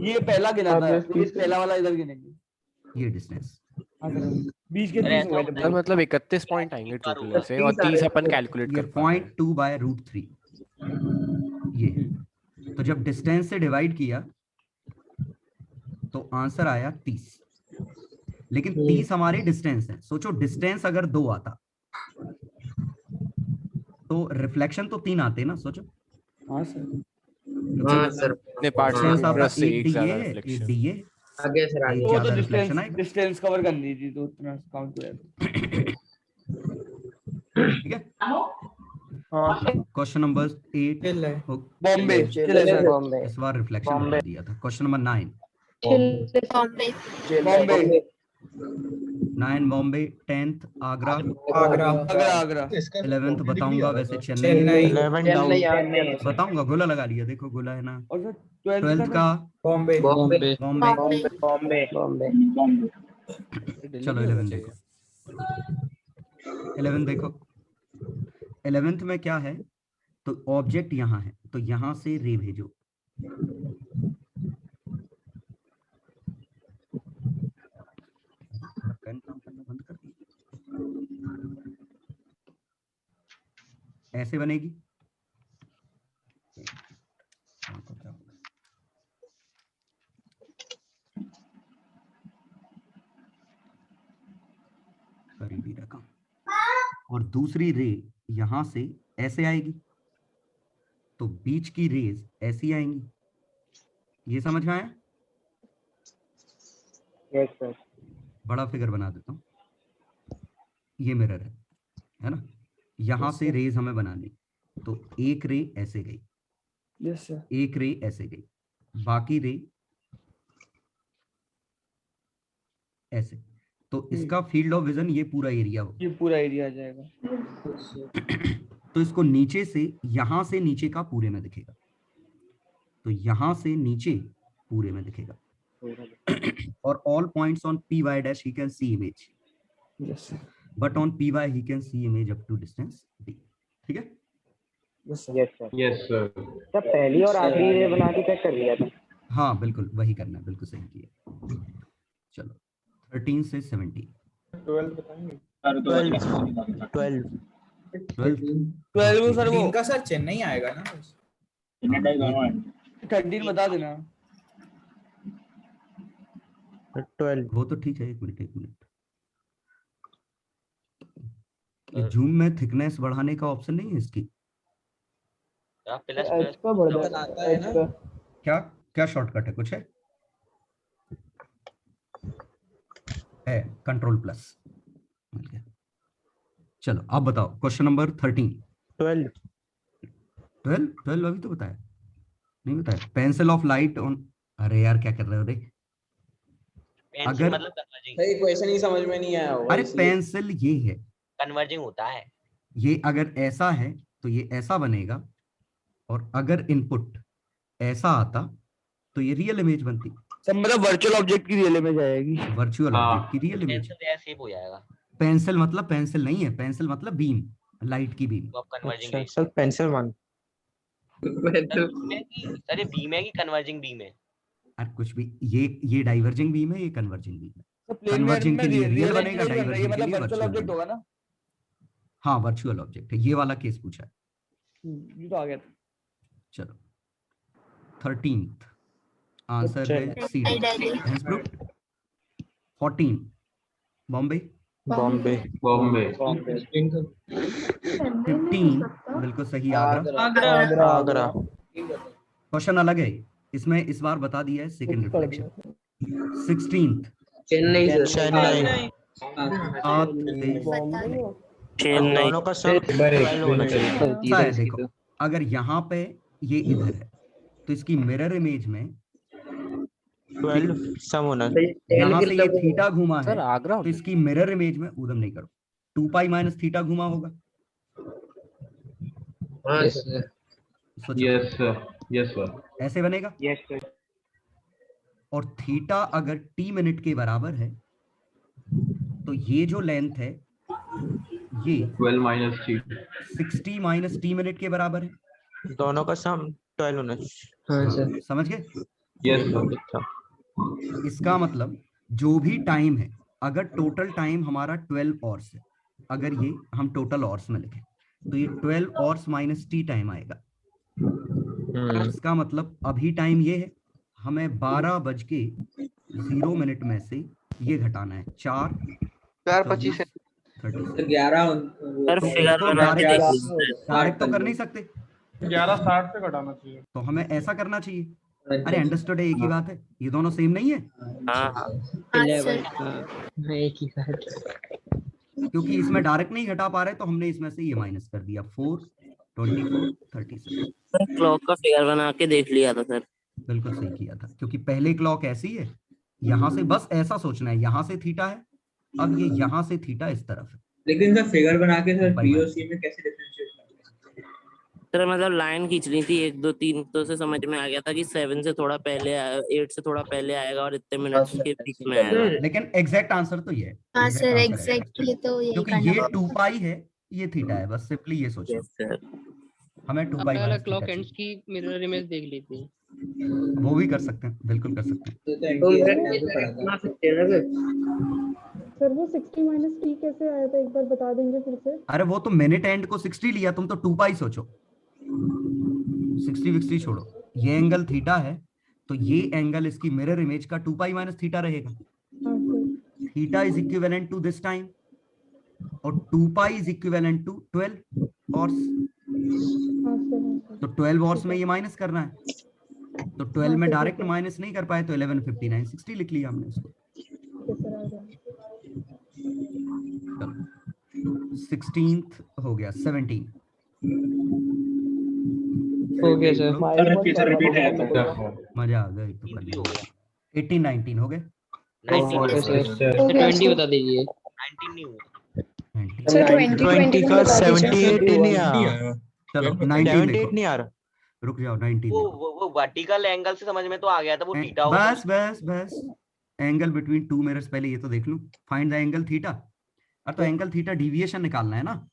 ये पहला गिना था, ये पहला वाला इधर गिनेंगे। ये डिस्टेंस बीच के 30 हुए थे। मतलब 31 पॉइंट आएंगे टोटल से, और 30 अपन कैलकुलेट कर पाएंगे। 0.2/√3 ये। तो जब डिस्टेंस से डिवाइड किया तो आंसर आया 30, लेकिन 30 हमारे डिस्टेंस है। सोचो डिस्टेंस अगर 2 आता तो रिफ्लेक्शन तो 3 आते ना, सोचो। हाँ सर। ने पार्ट डिस्टेंस आता से एक 8 ज्यादा DA, रिफ्लेक्शन। 8 DA, आगे सर आगे। वो तो डिस्टेंस कवर करनी थी तो उतना काउंट हुआ। ठीक है। Question number 8 Bombay. इस बार रिफ्लेक्शन बता दिया था। Question number 9 Bombay 9 Bombay, 10th Agra, Agra 11th बताऊंगा वैसे चेन्नई, 11 डाउन बताऊंगा, गोला लगा लिया, देखो गोला है ना। और 12th का बॉम्बे बॉम्बे। बॉम्बे। चलो 11 देखो, 11 देखो। 11th में क्या है, तो ऑब्जेक्ट यहाँ है, तो यहाँ से रे भेजो। पेन काम करना बंद कर दिया। ऐसे बनेगी। करीबी रकम। और दूसरी रे यहां से ऐसे आएगी, तो बीच की रेज ऐसी आएंगी। ये समझ में आया? Yes sir. बड़ा फिगर बना देता हूँ। ये मिरर है ना? यहाँ से रेज हमें बनानी, तो एक रे ऐसे गई, यस सर, एक रे ऐसे गई, बाकी रे ऐसे। तो इसका फील्ड ऑफ विजन ये पूरा एरिया हो, ये पूरा एरिया आ जाएगा। तो इसको नीचे से, यहां से नीचे का पूरे में दिखेगा, तो यहां से नीचे पूरे में दिखेगा। और all points on py dash he can see image, yes sir, but on py he can see image up to distance d। ठीक है? Yes sir. Yes sir. तब पहली और आखिरी रे बना के चेक कर लिया था। हाँ बिल्कुल वही करना है, बिल्कुल सही किया। चलो 13 से 17। 12 बताएंगे। 12 सर वो इनका सर चेन्नई आएगा ना? 13 बता देना। 12 वो तो ठीक है। एक मिनट ये जूम में थिकनेस बढ़ाने का ऑप्शन नहीं है इसकी? प्लस एच का बढ़ जाता है ना? क्या क्या शॉर्टकट है, कुछ है कंट्रोल प्लस। चलो आप बताओ क्वेश्चन नंबर 13। 12 अभी तो बताया नहीं? बताया पेंसिल ऑफ लाइट ऑन। अरे यार क्या कर रहे हो रे? अगर मतलब कन्वर्जिंग, सही क्वेश्चन ही समझ में नहीं आया होगा। अरे पेंसिल ये है, कन्वर्जिंग होता है। ये अगर ऐसा है तो ये ऐसा बनेगा, और अगर इनपुट ऐसा आता तो ये रियल इमेज बनती। सब मतलब वर्चुअल ऑब्जेक्ट की रियल इमेज आएगी। वर्चुअल ऑब्जेक्ट की रियल इमेज। पेंसिल ऐसे ही हो जाएगा। पेंसिल मतलब पेंसिल नहीं है, पेंसिल मतलब बीम, लाइट की बीम। तो आप कन्वर्जिंग सर पेंसिल मान सर ये बीम है कि कन्वर्जिंग बीम है? अरे कुछ भी, ये डाइवर्जिंग बीम है, ये कन्वर्जिंग बीम है। तो प्लेन कन्वर्जिंग में के लिए रियल रियल बनेगा, इमेज बन रही है, डाइवर्जिंग के मतलब लिए वर्चुअल वर्चुअल ऑब्जेक्ट बनेगा। होगा ना? हाँ वर्चुअल ऑब्जेक्ट है, ये वाला केस पूछा है। ये तो आ गया था। चलो 13th आंसर है सी हेंस प्रूफ। 14 बॉम्बे। बॉम्बे। 15 बिल्कुल सही आगरा। आगरा। क्वेश्चन अलग है इसमें, इस बार बता दिया है सेकंड रिफ्लेक्शन। 16th चेन्नई। दोनों का सम 12 होना चाहिए। ऐसा है देखो, अगर यहाँ पे ये इधर है तो इसकी मिरर इमेज में 12 सम होना चाहिए। यहाँ से ये थीटा घुमा है सर आगरा तो इसकी मिरर इमेज में उधम नहीं करो, 2 पाई माइनस थीटा घुमा होगा। सोचो ऐसे बनेगा। और थीटा अगर टी मिनट के बराबर है तो ये जो लेंथ है ये 12 minus T 60 minus T minute के बराबर है। दोनों का सम 12 होना चाहिए। हाँ सर। समझ गए? Yes sir. इसका मतलब जो भी टाइम है, अगर टोटल टाइम हमारा 12 आवर्स है, अगर ये हम टोटल आवर्स में लिखें तो ये 12 आवर्स माइनस टी टाइम आएगा। इसका मतलब अभी टाइम ये है, हमें 12:0 में से ये घटाना है 4:25 डायरेक्ट तो कर नहीं सकते, 11:60 पे घटाना चाहिए। तो हमें ऐसा करना चाहिए। अरे अंडरस्टूड है, एक ही बात है, ये दोनों सेम नहीं है। एक ही बात। क्योंकि इसमें डायरेक्ट नहीं घटा पा रहे तो हमने इसमें से ये माइनस कर दिया। 4, 24, 36। क्लॉक का फिगर बना के देख लिया था सर। बिल्कुल सही किया था, क्योंकि पहले क्लॉक ऐसी है, यहाँ से बस ऐसा सोचना है, यहाँ से थीटा है, अब ये यहाँ से थीटा इस तरफ है। लेकिन सर फिगर बना के सर पीओसी में कैसे डिफरेंशिएट करेंगे? सर मतलब लाइन खींचनी थी 1 2 3 तो से समझ में आ गया था कि 7 से थोड़ा पहले 8 से थोड़ा पहले आएगा और इतने मिनट के बीच में आएगा। लेकिन एग्जैक्ट आंसर तो ये है। हाँ सर एग्जैक्टली तो यही क्योंकि करना ये पड़ेगा। 2 पाई है, ये थीटा है, बस सिंपली ये सोचो। हमें 2 पाई अलग क्लॉक एंड्स की मिरर इमेज देख लेते हैं। वो भी कर सकते हैं, बिल्कुल कर सकते हैं। सर वो 60 माइनस टी कैसे आया था, एक बार बता देंगे फिर से? अरे वो तो मिनट एंड को 60 लिया, तुम तो 2 पाई सोचो। 60 छोड़ो, ये एंगल थीटा है तो ये एंगल इसकी मिरर इमेज का 2 पाई माइनस थीटा रहेगा। Theta is equivalent to this time और 2 pi is equivalent to 12 hours. तो 12 आवर्स में ये माइनस करना है, तो 12 में डायरेक्ट माइनस नहीं कर पाए तो 11:59 60 लिख लिया हमने इसको। 16th हो गया। 17 हो गया सर। मजा आ गया। तो 18 19 हो गए। 20 बता दीजिए। 19 नहीं हुआ। 20 का 78 नहीं आया। चलो 78 नहीं आ रहा। रुक जाओ। 19 वो वर्टिकल एंगल से समझ में तो आ गया था, वो थीटा बस एंगल बिटवीन टू मिरर्स, पहले ये तो देख लूं। Find the angle theta. तो एंगल थीटा डिविएशन निकालना है ना।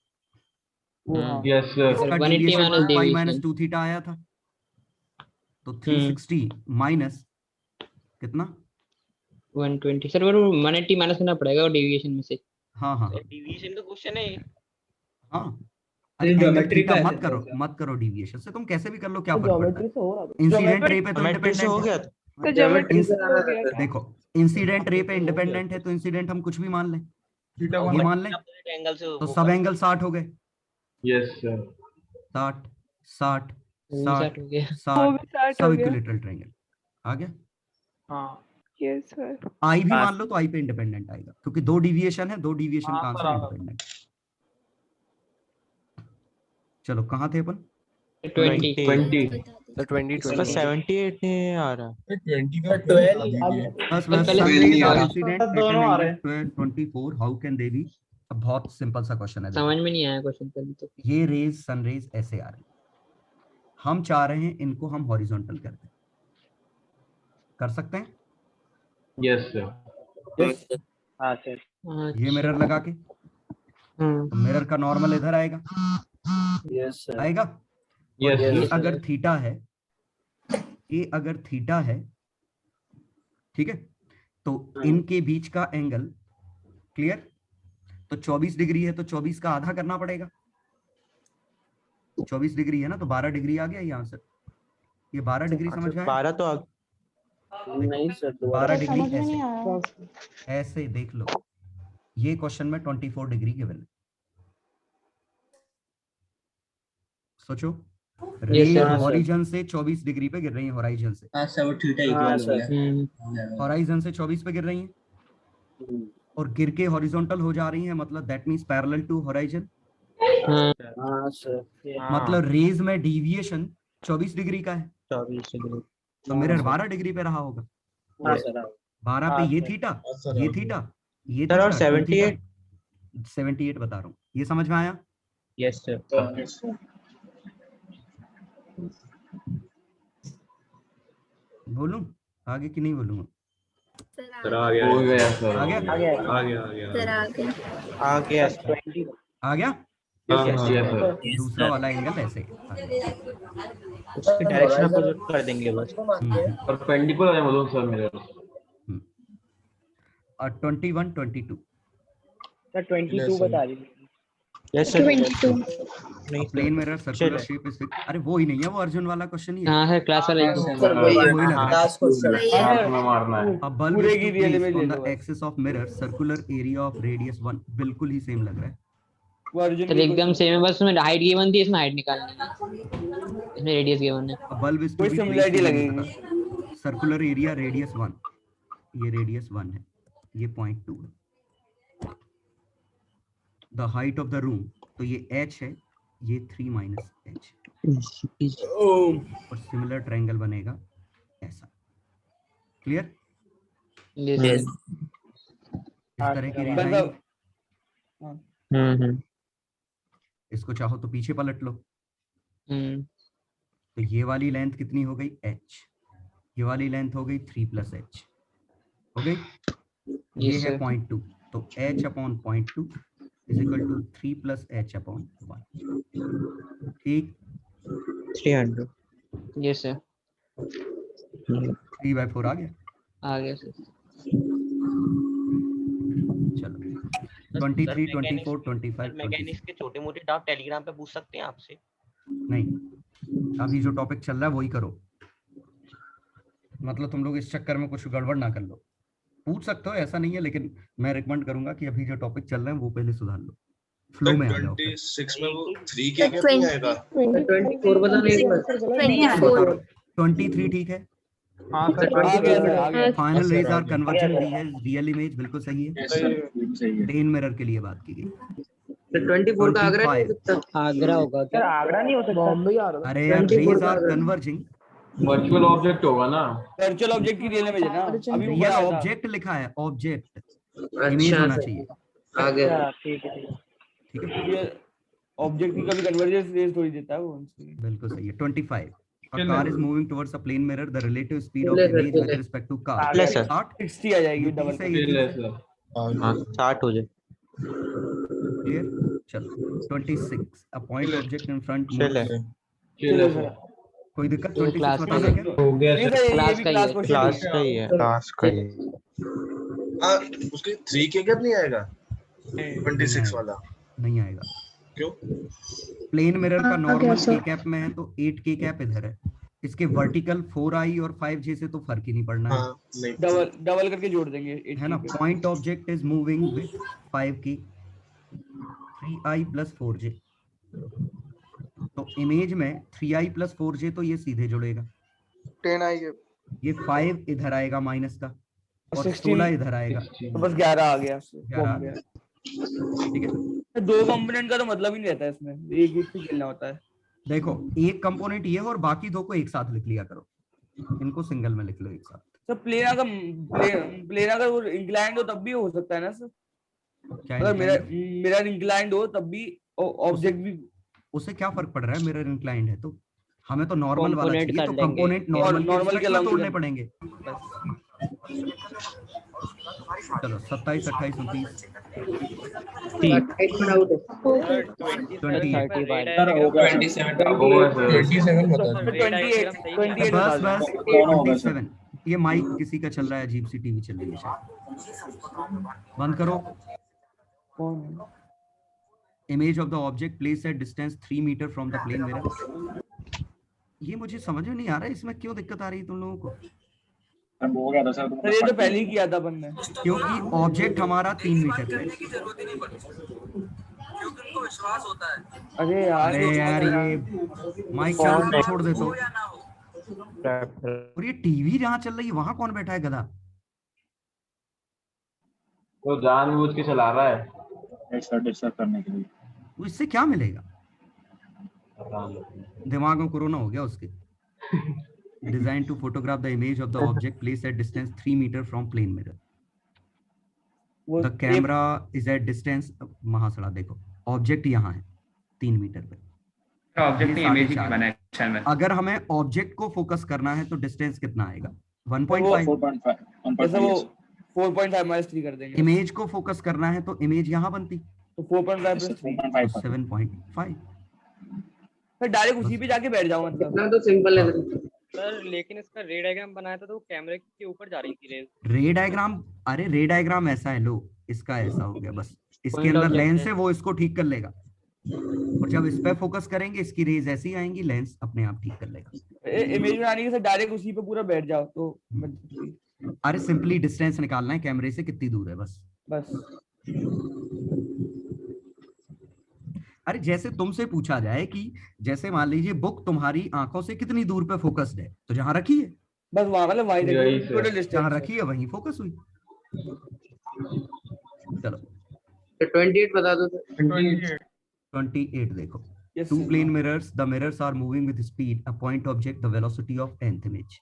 Yes sir. इसका डिविएशन पाई माइनस 2 थीटा आया था, तो 360 माइनस कितना 120 सर। वो 180 माइनस करना पड़ेगा और डेविएशन में से। हाँ डिवीजन का क्वेश्चन है। हाँ ज्योमेट्री का मत करो डिविएशन से, तुम कैसे भी कर लो, क्या फर्क पड़ता है। इंसिडेंट रे पे तो इंडिपेंडेंट हो गया। देखो इंसिडेंट रे पे इंडिपेंडेंट है तो इंसिडेंट हम कुछ भी मान लें, ये मान लें एंगल से तो सब एंगल 60 हो गए। Yes sir. 60 60 60 हो गया। 60 सब इक्विलेटरल ट्रायंगल आ गया। हाँ यस सर। आई भी मान लो तो आई पे इंडिपेंडेंट आएगा, क्योंकि 2 डिविएशन है, 2 डिविएशन का आंसर इंडिपेंडेंट। चलो कहाँ थे अपन? 20 तो 20 इसका 78 नहीं आ रहा। 20 का 12 बस दोनों आ रहे हैं। 24 हाउ कैन दे बी? अब बहुत सिंपल सा क्वेश्चन है, समझ में नहीं आया क्वेश्चन तभी तो। ये रेज सन रेज ऐसे आ रही, हम चाह रहे हैं इनको हम हॉरिजॉन्टल कर दें, कर सकते हैं? Yes sir. हाँ सर। ये मिरर लगा के तो मिरर का नॉर्मल इधर आएगा। Yes sir. आएगा। यस ये अगर थीटा है, ये अगर थीटा है, ठीक है, तो इनके बीच का एंगल क्लियर, तो 24 डिग्री है तो 24 का आधा करना पड़ेगा। 24 डिग्री है ना, तो 12 डिग्री आ गया यहाँ से। ये 12 डिग्री समझ में आया? 12 तो नहीं सर 12 डिग्री समझ में नहीं ऐसे आया। ऐसे देख लो, ये क्वेश्चन में 24 डिग्री गिवन है। सोचो, रे हॉरिजन से 24 डिग्री पे गिर रही है, हॉराइजन से। हॉराइजन से 24 पे गिर रही है और गिर के हॉरिजॉन्टल हो जा रही है, मतलब that means parallel to horizon. मतलब रेज में डेविएशन 24 डिग्री का है, 24 डिग्री। तो मिरर 12 डिग्री पे रहा होगा। 12 पे ये थीटा, ये थीटा, ये सर और थीटा, 78 78 बता रहा हूँ। ये समझ में आया? Yes sir. बोलूं आगे कि नहीं बोलूं? सर आ गया, हो गया सर, आ गया आ गया, आ गया, सर आ गया। आ गया। Yes sir. दूसरा वाला एंगल ऐसे उसकी डायरेक्शन अपोजिट कर देंगे बस। और पेंडिकुलर है बोलो सर मेरे। और 21 22 सर 22 बता दीजिए। Yes sir. 22 नहीं plane mirror circular shape is fix. अरे वो ही नहीं है, वो अर्जुन वाला क्वेश्चन ही है। हाँ है क्लास वाला सर वही है, वही लग रहा है। लास्ट क्वेश्चन में मारना है। A bulb is to place on the axis of mirror, circular area of radius 1। बिल्कुल ही सेम लग रहा है। सर एकदम सेम है, बस उसमें हाइट गिवन थी, इसमें हाइट निकालनी है, इसमें रेडियस गिवन है। A bulb is to be similarity placed लगेगी। सर्कुलर एरिया रेडियस 1, ये रेडियस 1 है, ये 0.2 है। The height of the room, तो ये h है, ये 3 - h और सिमिलर ट्रायंगल बनेगा ऐसा। क्लियर? यस इस तरह की रेज आएगी। इसको चाहो तो पीछे पलट लो। तो ये वाली लेंथ कितनी हो गई h, ये वाली लेंथ हो गई 3 + h हो गई। ये है 0.2, तो h अपॉन 0.2 = 3 + h अपॉन 1। ठीक, 300। Yes sir. 3/4 आ गया। आ गया सर। चलो 23 24 25 मैकेनिक्स के छोटे मोटे डाउट टेलीग्राम पे पूछ सकते हैं आपसे? नहीं, अभी जो टॉपिक चल रहा है वही करो। मतलब तुम लोग इस चक्कर में कुछ गड़बड़ ना कर लो। पूछ सकते हो, ऐसा नहीं है, लेकिन मैं रिकमेंड करूंगा कि अभी जो टॉपिक चल रहे हैं वो पहले सुधार लो, फ्लो में आ जाओ। 26 में वो 3 के क्या नहीं आएगा? 24 बताने एक बार। 24 23 ठीक है। फाइनल रेज आर कन्वर्जन वी है, रियल इमेज बिल्कुल सही है। प्लेन मिरर के लिए बात की गई। 24 का आगरा नहीं हो सकता? आगरा होगा क्या? आगरा नहीं हो सकता, बॉम्बे आ रहा है। अरे यार, rays are converging. Virtual object होगा ना, वर्चुअल ऑब्जेक्ट की रियल इमेज है ना, अभी रियल ऊपर आया था। ऑब्जेक्ट लिखा है, ऑब्जेक्ट इमेज होना चाहिए। आ गया, ठीक है ठीक है। ऑब्जेक्ट की कभी कन्वर्जेंस रेज थोड़ी देता है वो। बिल्कुल सही है। 25 A car is moving towards a plane mirror. The relative speed of image with respect to car. 60 आ जाएगी डबल। 60 हो जाए। Clear? चलो 26 A point object in front चले moves. कोई दिक्कत? 26 बता दें क्या? हो गया क्लास का ही है। क्लास का ही है। क्लास का ही। हां, उसके 3 के क्या नहीं आएगा? 26 वाला नहीं आएगा। क्यों? प्लेन मिरर का नॉर्मल के कैप में है तो 8 के कैप इधर है। इसके वर्टिकल 4i और 5j से तो फर्क ही नहीं पड़ना है। नहीं, डबल करके जोड़ देंगे, है ना। Point object is moving with 5k 3i + 4j। तो इमेज में 3i + 4j तो ये सीधे जुड़ेगा। 10i है, ये 5 इधर आएगा माइनस का और 16 इधर आएगा, तो बस 11 आ गया। 11 आ गया। ठीक है। दो कंपोनेंट का तो मतलब ही नहीं रहता है इसमें, एक एक ही खेलना होता है। देखो, एक कंपोनेंट ये और बाकी दो को एक साथ लिख लिया करो, इनको सिंगल में लिख लो एक साथ। सर प्लेन अगर वो इंक्लाइंड हो तब भी हो सकता है ना सर? अगर मिरर इंक्लाइंड हो तब भी ऑब्जेक्ट भी। उससे क्या फर्क पड़ रहा है? मिरर इंक्लाइंड है तो हमें तो नॉर्मल वाला चाहिए, तो कंपोनेंट नॉर्मल नॉर्मल तोड़ने पड़ेंगे। चलो 27 28 29 27। ये माइक किसी का चल रहा है, अजीब सी टीवी चल रही है शायद। बंद करो। कौन? Image of the object place at distance 3 metre from the plane mirror. ये मुझे समझ में नहीं आ रहा है, इसमें क्यों दिक्कत आ रही है तुम लोगों को? हो गया था सर, ये तो पहले ही किया था अपन ने। क्योंकि ऑब्जेक्ट हमारा 3 मीटर पे है। अरे यार, ये माइक चालू छोड़ दे तो। और ये टीवी जहाँ चल रही है वहां कौन बैठा है गधा? वो जानबूझ के चला रहा है डिस्टर्ब करने के लिए। वो इससे क्या मिलेगा? दिमाग में कोरोना हो गया उसके। Design to photograph the image of the object place at distance 3 metre from plane mirror. The camera is at distance, महासड़ा देखो ऑब्जेक्ट यहाँ है 3 मीटर पे। ऑब्जेक्ट की इमेज बना है। अगर हमें ऑब्जेक्ट को फोकस करना है तो डिस्टेंस कितना आएगा? 1.5। 4.5 कर देंगे। इमेज को फोकस करना है तो इमेज यहाँ बनती तो 4.5 7.5। फिर डायरेक्ट उसी पे जाके बैठ जाओ, मतलब इतना तो सिंपल है सर। लेकिन इसका रे डायग्राम बनाया था तो वो कैमरे के ऊपर जा रही थी रेज। रे डायग्राम, अरे रे डायग्राम ऐसा है, लो इसका ऐसा हो गया बस। इसके अंदर लेंस है, वो इसको ठीक कर लेगा। और जब इस पे फोकस करेंगे इसकी रेज ऐसी आएंगी, लेंस अपने आप ठीक कर लेगा। इमेज बनाने के से डायरेक्ट उसी पे पूरा बैठ जाओ तो। अरे सिंपली डिस्टेंस निकालना है कैमरे से, कितनी दूर है बस। अरे जैसे तुमसे पूछा जाए कि जैसे मान लीजिए बुक तुम्हारी आंखों से कितनी दूर पे फोकस्ड है, तो जहां रखी है बस वहां वाले जहां रखी है वहीं फोकस हुई। चलो 28 बता दो। 28 देखो। Two plane mirrors, the mirrors are moving with speed. A point object, the velocity of nth image.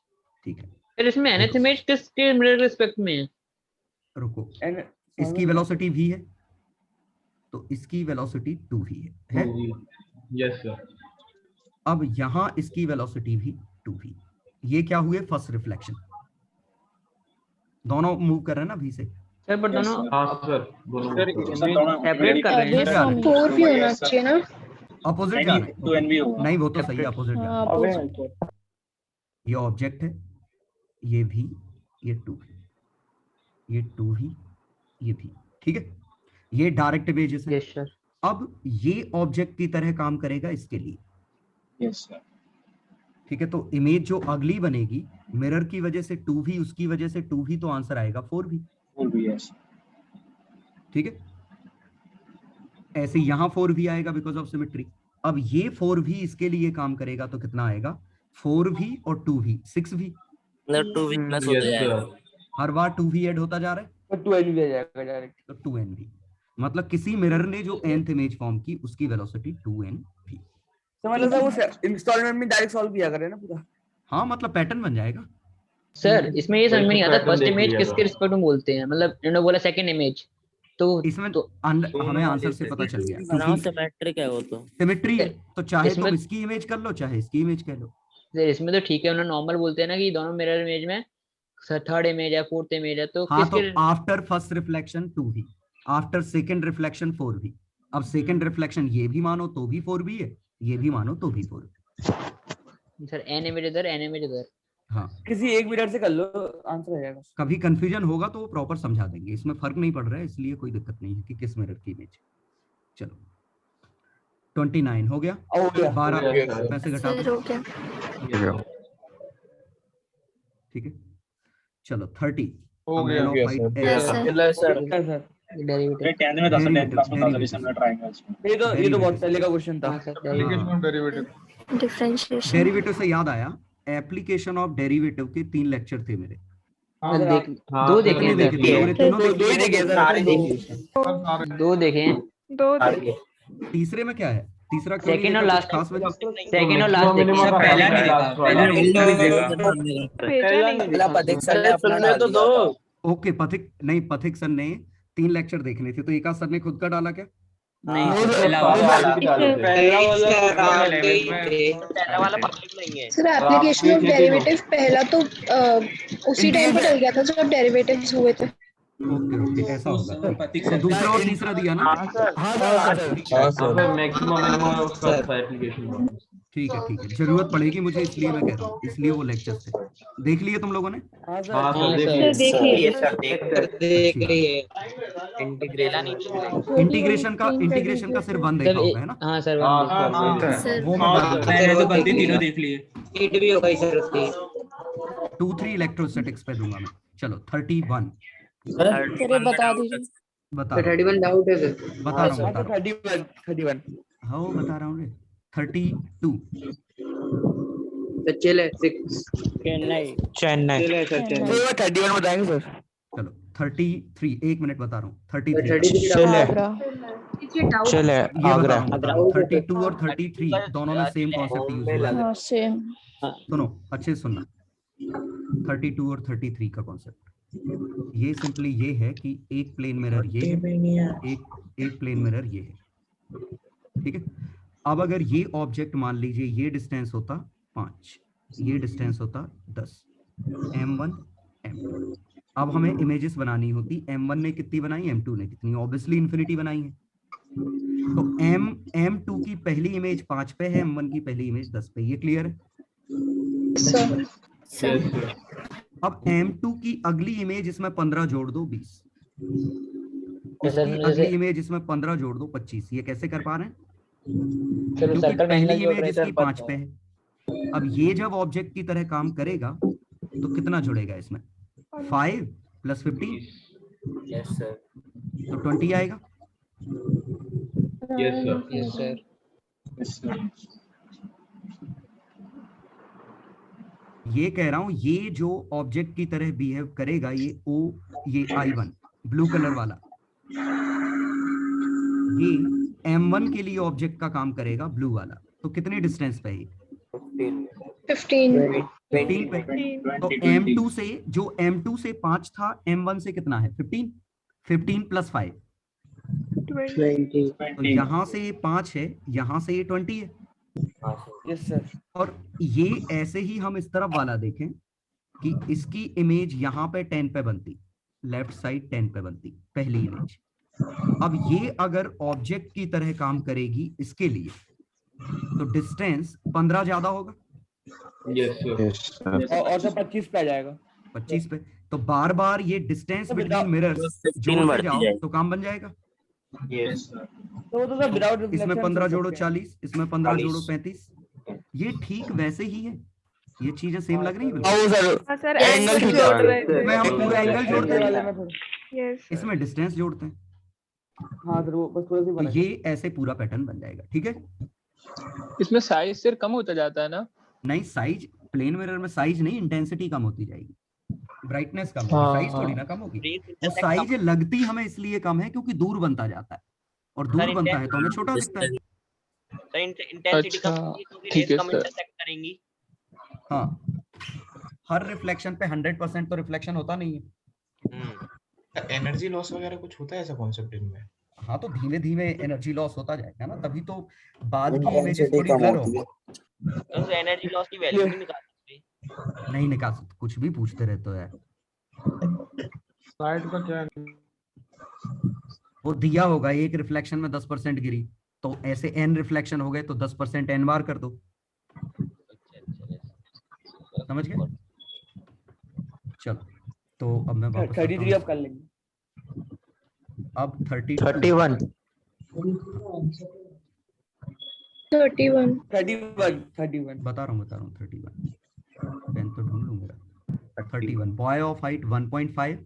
ठीक है। फिर इसमें nth इमेज किसके मिरर रिस्पेक्ट में है? रुको, इसकी वेलोसिटी v है तो इसकी वेलोसिटी 2v है। Yes sir. अब यहाँ इसकी वेलोसिटी भी 2v। ये क्या हुए? First reflection. दोनों मूव कर रहे हैं ना v से। सर पर दोनों सर सेपरेट कर रहे हैं। 4 भी होना चाहिए ना। अपोजिट जा रहे हैं। नहीं वो तो सही है, अपोजिट जा रहे हैं। ये ऑब्जेक्ट है, ये भी, ये 2v, ये 2v, ये भी। ठीक है, ये डायरेक्ट इमेजेस है। Yes sir. अब ये ऑब्जेक्ट की तरह काम करेगा इसके लिए। Yes sir. ठीक है, तो इमेज जो अगली बनेगी मिरर की वजह से 2v, उसकी वजह से 2v, तो आंसर आएगा 4v। यस। ठीक है, ऐसे यहाँ 4v आएगा बिकॉज ऑफ सिमेट्री। अब ये 4v इसके लिए काम करेगा तो कितना आएगा? 4v और 2v 6v। 2v प्लस हो जाएगा। हर बार 2v ऐड होता जा रहा है तो 2nv आ जाएगा डायरेक्ट। तो 2nv मतलब किसी मिरर ने जो nth इमेज फॉर्म की उसकी वेलोसिटी 2nv। समझ लो वो इंस्टॉलमेंट में डायरेक्ट सॉल्व किया करे ना पूरा। हाँ, मतलब पैटर्न बन जाएगा। सर इसमें ये समझ में नहीं आता फर्स्ट इमेज किसके रिस्पेक्ट में बोलते हैं, मतलब इन्होंने बोला सेकंड इमेज तो इसमें तो हमें आंसर से पता चल गया सिमेट्रिक है वो तो। सिमेट्री है तो चाहे तुम इसकी इमेज कर लो चाहे इसकी इमेज कर लो। सर इसमें तो ठीक है, उन्होंने नॉर्मल बोलते हैं ना कि दोनों मिरर इमेज में थर्ड इमेज है फोर्थ इमेज है तो हाँ, किसके तो after first reflection 2v, after second reflection 4v। अब सेकंड रिफ्लेक्शन ये भी मानो तो भी 4v है, ये भी मानो तो भी 4v। सर n इमेज इधर n इमेज इधर। हाँ, किसी एक मिरर से कर लो आंसर आ जाएगा। कभी कंफ्यूजन होगा तो वो प्रॉपर समझा देंगे, इसमें फर्क नहीं पड़ रहा है इसलिए कोई दिक्कत नहीं है कि किस मिरर की इमेज। चलो 29 हो गया, 12 पैसे घटा दो। ठीक है, चलो 30 हो गया ये तो बहुत पहले का क्वेश्चन था। डिफरेंशिएशन। डेरिवेटिव से याद आया, एप्लीकेशन ऑफ डेरिवेटिव के 3 लेक्चर थे मेरे। दो देखे हैं, दो देखे हैं। तीसरे में क्या है? तीसरा सेकंड और लास्ट खास वजह? सेकंड और लास्ट देखे। ओके, पथिक नहीं, पथिक सर ने 3 लेक्चर देखने थे तो एक सर ने खुद का डाला क्या? नहीं, सर एप्लीकेशन ऑफ डेरिवेटिव पहला तो उसी टाइम पे चल गया था जब डेरिवेटिव्स हुए थे। ओके, ऐसा होगा। तो दूसरा और तीसरा दिया ना? ठीक है, जरूरत पड़ेगी मुझे इसलिए मैं कह रहा हूँ, इसलिए वो लेक्चर थे। देख लिए तुम लोगों ने? देख लिए। इंटीग्रेशन का सिर्फ वन देखा होगा है ना? हाँ सर वो मैं मैंने तो गलती तीनों देख ली है। हीट भी हो गई सर उसकी। 2-3 इलेक्ट्रोस्टैटिक्स पे दूंगा मैं। चलो 31 बता दीजिए। बता 31 डाउट है सर। बता रहा हूँ 31 हाँ बता रहा हूँ 32 चले 6 चेन्नई 31 बताएंगे सर। चलो 33 1 मिनट बता रहा हूँ 33 चले ये बता रहा हूँ 32 और 33 दोनों में सेम कॉन्सेप्ट यूज हुआ है। सेम। सुनो अच्छे से सुनना 32 और 33 का कॉन्सेप्ट ये सिंपली ये है कि एक प्लेन मिरर ये है, एक प्लेन मिरर ये है, ठीक है। अब अगर ये ऑब्जेक्ट मान लीजिए ये डिस्टेंस होता 5, ये डिस्टेंस होता 10, m1 m2। अब हमें इमेजेस बनानी होती, m1 ने कितनी बनाई, m2 ने कितनी, ऑब्वियसली इन्फिनिटी बनाई है। तो m2 की पहली इमेज 5 पे है, m1 की पहली इमेज 10 पे, ये क्लियर है? अब m2 की अगली इमेज इसमें 15 जोड़ दो 20, इसकी अगली इमेज इसमें 15 जोड़ दो 25। ये कैसे कर पा रहे हैं? क्योंकि पहली इमेज इसकी 5 पे है। अब ये जब ऑब्जेक्ट की तरह काम करेगा तो कितना जुड़ेगा इसमें, 5 + 15 तो 20 आएगा। Yes sir. ये कह रहा हूं ये जो ऑब्जेक्ट की तरह बिहेव करेगा ये ये I1 ब्लू कलर वाला, ये M1 के लिए ऑब्जेक्ट का काम करेगा ब्लू वाला। तो कितने डिस्टेंस पे है? 15 पे। तो M2 से जो M2 से 5 था M1 से कितना है 15 + 5 20। तो यहाँ से ये 5 है, यहाँ से ये 20 है। Yes sir. और ये ऐसे ही हम इस तरफ वाला देखें कि इसकी इमेज यहाँ पे 10 पे बनती, लेफ्ट साइड 10 पे बनती पहली इमेज। अब ये अगर ऑब्जेक्ट की तरह काम करेगी इसके लिए तो डिस्टेंस 15 ज्यादा होगा। Yes sir. और तो 25 पे आ जाएगा। 25 पे। तो बार बार ये डिस्टेंस बिटवीन मिरर्स जोड़ते जाओ तो काम बन जाएगा। Yes sir. तो सब विदाउट इसमें 15 जोड़ो 40, इसमें 15 जोड़ो 35। ये ठीक वैसे ही है, ये चीजें सेम लग रही है बिल्कुल। सर एंगल जोड़ रहे थे। इसमें हम पूरा एंगल जोड़ते हैं, यस इसमें डिस्टेंस जोड़ते हैं। हाँ सर वो बस थोड़ा सी तो ये ऐसे पूरा पैटर्न बन जाएगा, ठीक है। इसमें साइज सिर्फ कम होता जाता है ना? नहीं, साइज प्लेन मिरर में साइज नहीं, इंटेंसिटी कम होती जाएगी, ब्राइटनेस कम होगी, साइज थोड़ी ना कम होगी। और साइज लगती हमें इसलिए कम है क्योंकि दूर बनता जाता है, और दूर बनता है तो हमें छोटा दिखता है। इंटेंसिटी कम होगी तो भी रेस कम इंटरसेक्ट करेंगी। हाँ, हर रिफ्लेक्शन पे 100% तो रिफ्लेक्शन होता नहीं है। एनर्जी लॉस वगैरह कुछ होता है ऐसा कॉन्सेप्ट इनमें? हाँ, तो धीमे धीमे एनर्जी लॉस होता जाएगा ना, तभी तो बाद की इमेजेस थोड़ी ब्लर होगी। तो एनर्जी लॉस की वैल्यू नहीं निकाल सकते? नहीं निकाल सकते, कुछ भी पूछते रहते हो यार। साइड का क्या? वो दिया होगा एक रिफ्लेक्शन में 10% गिरी, तो ऐसे n रिफ्लेक्शन हो गए तो 10% n बार कर दो, समझ गए? चलो तो अब मैं वापस 33 अब कर लेंगे। अब 31 बता रहा हूँ 31 पेन तो ढूंढ लूँ मेरा। 31 बॉय ऑफ हाइट 1.5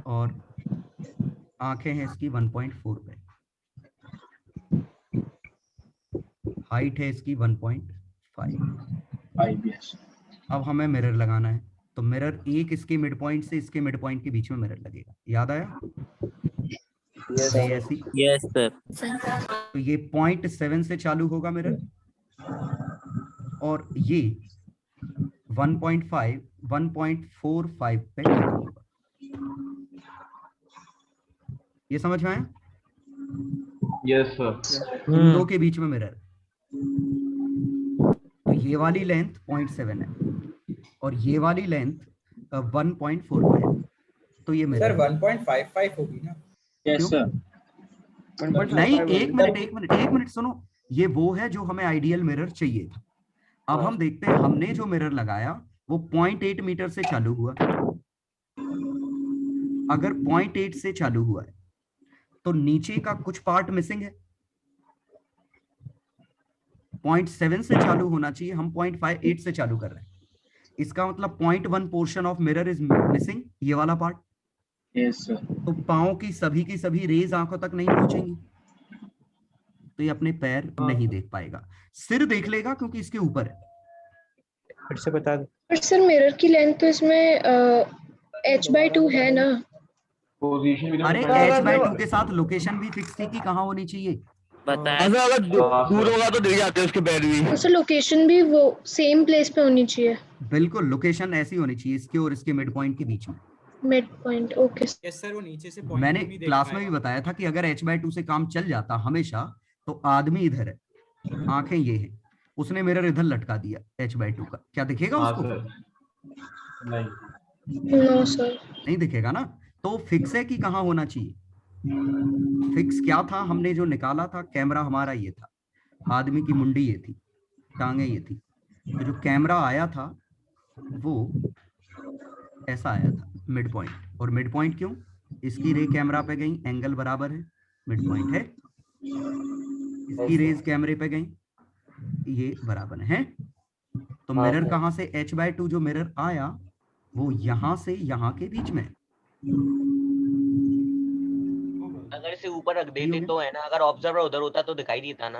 और आंखें हैं इसकी 1.4 पे, हाइट है इसकी 1.5। अब हमें मिरर लगाना है, तो मिरर एक इसके मिड पॉइंट से इसके मिड पॉइंट के बीच में मिरर लगेगा, याद आया? Yes sir. तो ये 0.7 से चालू होगा मिरर, और ये 1.5 1.45 पे खत्म होगा। ये समझ में आया? Yes sir. इन दो के बीच में मिरर, तो ये वाली लेंथ 0.7 है और ये वाली लेंथ 1.4 है, तो ये मिरर सर 1.55 होगी ना? Yes sir. नहीं, एक मिनट सुनो, ये वो है जो हमें आइडियल मिरर चाहिए था। अब हम देखते हैं हमने जो मिरर लगाया वो 0.8 मीटर से चालू हुआ। अगर 0.8 से चालू हुआ है तो नीचे का कुछ पार्ट मिसिंग है। 0.7 से चालू होना चाहिए, हम 0.58 से चालू कर रहे हैं। इसका मतलब 0.1 portion of mirror is missing, ये वाला पार्ट। Yes sir. तो पाँव की सभी रेज आंखों तक नहीं पहुंचेंगी, तो ये अपने पैर नहीं देख पाएगा। सिर देख लेगा क्योंकि इसके ऊपर है। फिर से बता दो। पर सर मिरर की लेंथ तो इसमें h/2 है ना। पोजीशन भी अरे h/2 के साथ लोकेशन भी फिक्स थी कि कहाँ होनी चाहिए। अगर दूर होगा तो दिख जाते हैं उसके पैर भी। तो सर लोकेशन भी वो सेम प्लेस पे होनी चाहिए। बिल्कुल, लोकेशन ऐसी होनी चाहिए इसके और इसके मिड पॉइंट के बीच में। Mid point, okay. Yes sir, वो नीचे से मैंने क्लास में भी बताया था कि अगर h/2 से काम चल जाता हमेशा, तो आदमी इधर है, आंखें ये हैं, उसने मिरर इधर लटका दिया h/2 का, क्या दिखेगा उसको? नो सर, नहीं दिखेगा ना। तो फिक्स है कि कहाँ होना चाहिए। फिक्स क्या था, हमने जो निकाला था कैमरा हमारा ये था, आदमी की मुंडी ये थी, टांगे ये थी। तो जो कैमरा आया था वो ऐसा आया था मिड पॉइंट। और मिड पॉइंट क्यों? इसकी रे कैमरा पे गई, एंगल बराबर है, मिड पॉइंट है। इसकी रेज कैमरे पे गई, ये बराबर है। तो मिरर कहाँ से, h/2 जो मिरर आया वो यहाँ से यहाँ के बीच में। अगर इसे ऊपर रख देते तो है ना, अगर ऑब्जर्वर उधर होता तो दिखाई देता ना।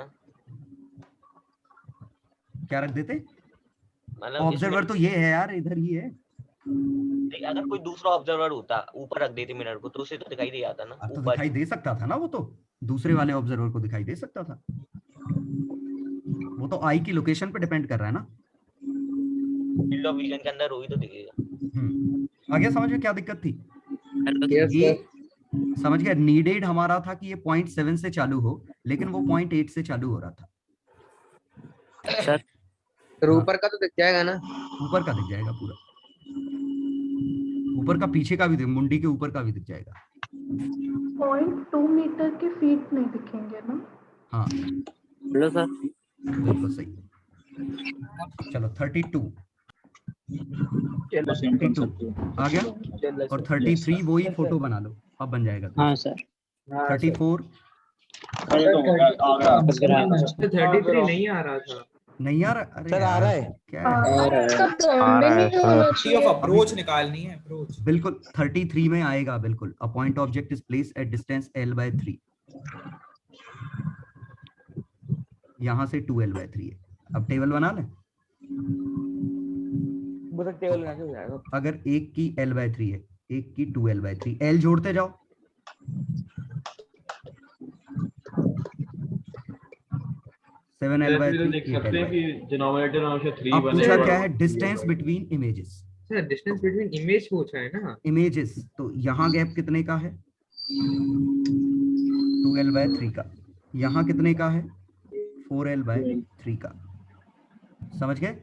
क्या रख देते? मतलब ऑब्जर्वर तो ये है यार, इधर ही है। अगर कोई दूसरा ऑब्जर्वर होता, ऊपर रख देते मिरर को, तो उसे तो दिखाई दे जाता ना। तो दिखाई दे सकता था ना, वो तो दूसरे वाले ऑब्जर्वर को दिखाई दे सकता था। वो तो आई की लोकेशन पे डिपेंड कर रहा है ना। फील्ड ऑफ विजन के अंदर हुई तो दिखेगा। आगे समझ में क्या दिक्कत थी? ये समझ गया। नीडेड हमारा था कि ये 0.7 से चालू हो, लेकिन वो 0.8 से चालू हो रहा था। सर ऊपर का तो दिख जाएगा ना? ऊपर का दिख जाएगा पूरा, ऊपर का, पीछे का भी, मुंडी के ऊपर का भी दिख जाएगा। 0.2 मीटर के फीट नहीं दिखेंगे ना? हाँ हेलो सर, बिल्कुल सही। चलो 32 आ गया, और 33 वही फोटो बना लो, अब बन जाएगा। हाँ सर। 34 33 नहीं आ रहा था। नहीं आ रहा? अरे सर आ रहा है, क्या है? अप्रोच निकालनी है, अप्रोच। बिल्कुल 33 में आएगा, बिल्कुल। A point object is placed at distance l/3। यहाँ से 2l/3 है। अब टेबल बना लें। टेबल बना के हो जाएगा। अगर एक की l/3 है, एक की 2l/3, l जोड़ते जाओ। देख सकते हैं कि डिनोमिनेटर हमेशा 3 अब पूछा क्या है? Distance between images. Sir distance between image पूछा है ना? इमेजेस, तो यहाँ गैप कितने का है? 2l/3 का। यहाँ कितने का है? 4l/3 का। समझ गए?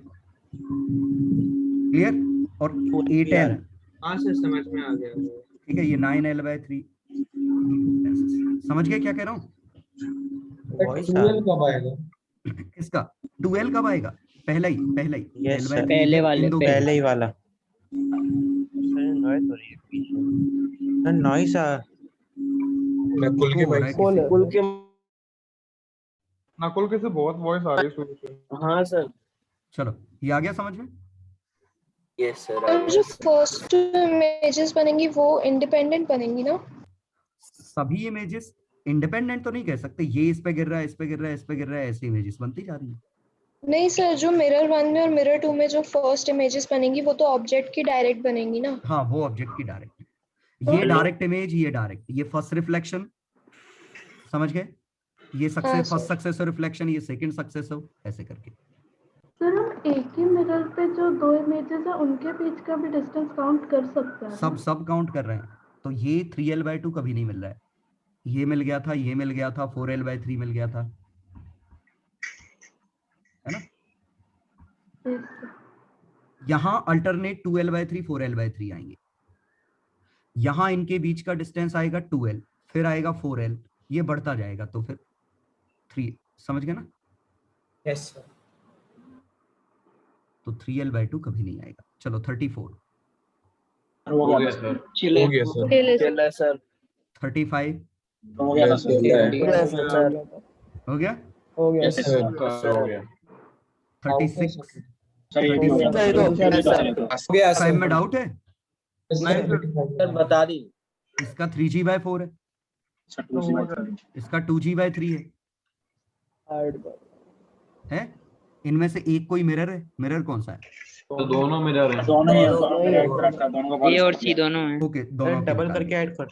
क्लियर? और 8l, हाँ सर समझ में आ गया। ठीक है, ये 9l/3। समझ गए क्या कह रहा हूँ? 2l कब आएगा? किसका 2l कब आएगा? पहला ही यस सर, पहले वाले, पहले ही वाला। नॉइस नकुल के भाई, नकुल के से बहुत वॉइस आ रही है शुरू से। हाँ सर। चलो ये आ गया समझ में? Yes sir. और जो फर्स्ट इमेजेस बनेंगी वो इंडिपेंडेंट बनेंगी ना? सभी इमेजेस इंडिपेंडेंट तो नहीं कह सकते, ये इस पे गिर रहा है, इस पे गिर रहा है, इस पे गिर रहा है, ऐसी इमेजेस बनती जा रही है। नहीं सर, जो मिरर 1 में और मिरर 2 में जो फर्स्ट इमेजेस बनेंगी वो तो ऑब्जेक्ट की डायरेक्ट बनेंगी ना? हाँ, वो ऑब्जेक्ट की डायरेक्ट, ये डायरेक्ट इमेज, ये डायरेक्ट, ये फर्स्ट रिफ्लेक्शन। समझ गए? ये फर्स्ट सक्सेसिव रिफ्लेक्शन, ये सेकंड सक्सेसिव, ऐसे करके। सर हम एक ही मिरर पे जो दो इमेजेस है उनके बीच का भी डिस्टेंस काउंट कर सकते हैं? सब काउंट कर रहे हैं। तो ये 3l/2 कभी नहीं मिल रहा है, ये मिल गया था, ये मिल गया था, 4l/3 मिल गया था, है ना? यहाँ अल्टरनेट 2l/3 4l/3 आएंगे। यहाँ इनके बीच का डिस्टेंस आएगा 2l, फिर आएगा 4l, ये बढ़ता जाएगा, तो फिर 3। समझ गए ना? Yes sir. तो 3l/2 कभी नहीं आएगा। चलो 34 हो गया सर। 35 हो गया हो गया हो गया 36 सर ये भी हो गया फाइव में डाउट है सर बता दी इसका 3g/4 है इसका 2g/3 है इनमें से एक कोई मिरर है मिरर कौन सा है तो दोनों मिरर हैं ए और सी दोनों हैं ओके दोनों डबल करके ऐड कर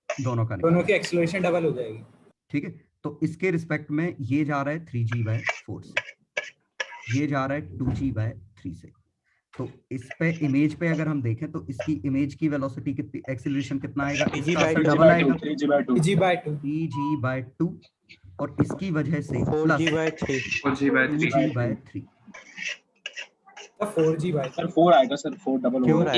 दोनों का दोनों की एक्सेलरेशन डबल हो जाएगी। ठीक है तो इसके रिस्पेक्ट में ये जा रहा है 3g/4 से ये जा रहा है 2g/3 से तो इस पे इमेज पे अगर हम देखें तो इसकी इमेज की वेलोसिटी कितनी एक्सीलरेशन कितना आएगा इसका डबल आएगा 3g/2 और इसकी वजह से 4g/3 सर 4 आएगा सर 4 डबल क्यों होगा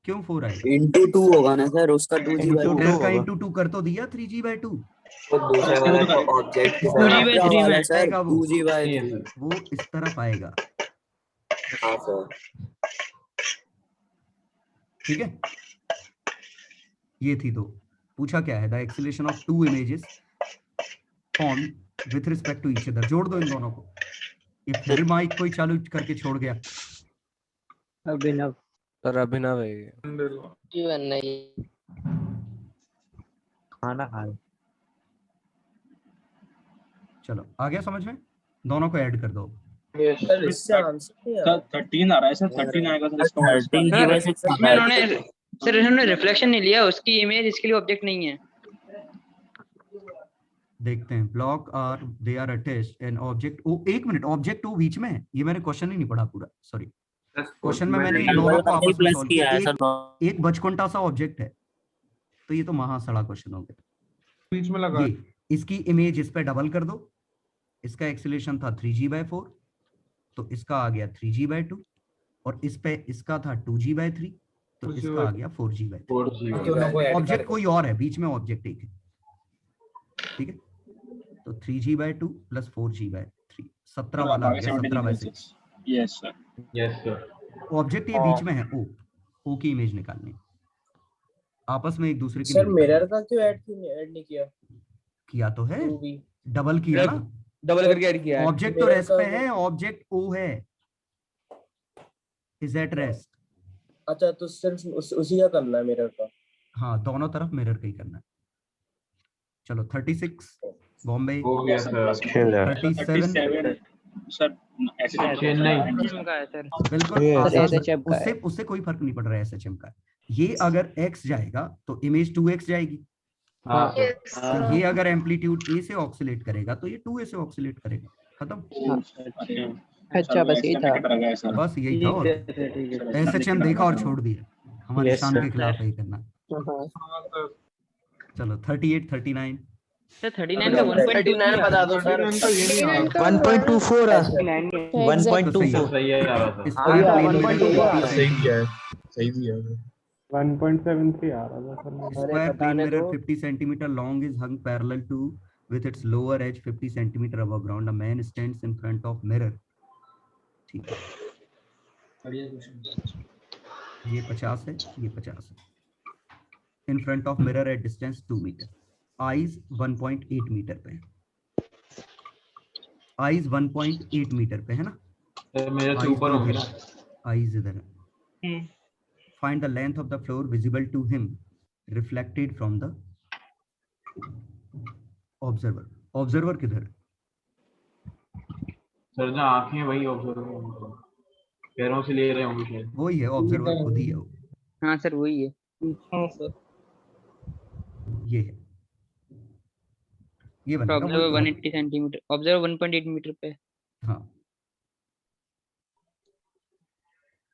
क्यों 4 आएगा इंटू 2 होगा ना सर उसका 2g/2 का इंटू 2 कर तो दिया 3g/2 वो दूसरे वाला ऑब्जेक्ट 2g/3 में आएगा वो 2g/3 वो इस तरफ आएगा हाँ सर ठीक है ये थी तो पूछा क्या है the acceleration of two images form with respect to each other जोड़ दो इन दोनों को ये फिर माइक कोई चालू करके छोड़ गया अभिनव सर अभिनव है जीवन नहीं खाना खा चलो आ गया समझ में दोनों को ऐड कर दो सर इससे आंसर 13 आ रहा है सर 13 आएगा सर इसका सर इन्होंने रिफ्लेक्शन नहीं लिया उसकी इमेज इसके लिए ऑब्जेक्ट नहीं है देखते हैं block are they are attached an object O एक मिनट ऑब्जेक्ट ओ बीच में है ये मैंने क्वेश्चन ही नहीं पढ़ा पूरा सॉरी क्वेश्चन में मैंने इन दोनों को आपस में सॉल्व किया एक बचकुंटा सा ऑब्जेक्ट है तो ये तो महासड़ा क्वेश्चन हो गया बीच में लगा इसकी इमेज इस पे डबल कर दो इसका एक्सीलरेशन था 3g/4 तो इसका आ गया 3g/2 और इस पे इसका था 2g/3 तो इसका आ गया 4g/3 ऑब्जेक्ट कोई और है बीच में ऑब्जेक्ट एक है ठीक है तो 3g/2 प्लस 4g/3 17 वाला आ गया 17/6 यस सर ऑब्जेक्ट ये बीच में है ओ की इमेज निकालनी आपस में एक दूसरे की सर मिरर का क्यों ऐड नहीं किया तो है डबल किया ना डबल करके ऐड किया ऑब्जेक्ट तो रेस्ट पे है ऑब्जेक्ट ओ है इज एट रेस्ट अच्छा तो सिर्फ उसी का करना है मिरर का हाँ दोनों तरफ मिरर का ही करना है चलो 36 बॉम्बे हो गया सर 37 सर बिल्कुल उससे कोई फर्क नहीं पड़ रहा है एसएचएम का ये अगर x जाएगा तो इमेज 2x जाएगी तो ये अगर एम्पलीट्यूड a से ऑक्सीलेट करेगा तो ये 2a से ऑक्सीलेट करेगा खत्म अच्छा बस यही था बस यही था और एसएचएम देखा और छोड़ दिया हमारे शान के खिलाफ ही करना चलो 38 39 सर 39 का 1.39 बता दो सर 1.24 है 1.24 सही है यार सही दिया है सही दिया है 1.73 आ रहा था Square plane mirror 50 centimeter long is hung parallel to with its lower edge 50 centimeter above ground. A man stands in front of mirror. ठीक है ये 50 है ये 50 है in front of mirror at distance 2 meter. Eyes 1.8 metre पे है eyes 1.8 metre पे है ना मेरे से ऊपर हो गया eyes इधर है find the length of the floor visible to him reflected from the observer किधर सर ना आंखें वही ऑब्जर्वर पैरों से ले रहे होंगे शायद वही है ऑब्जर्वर खुद ही है वो हाँ सर वही है हाँ सर ये है ये बनेगा ऑब्जर्वर 180 सेंटीमीटर ऑब्जर्वर 1.8 मीटर पे हाँ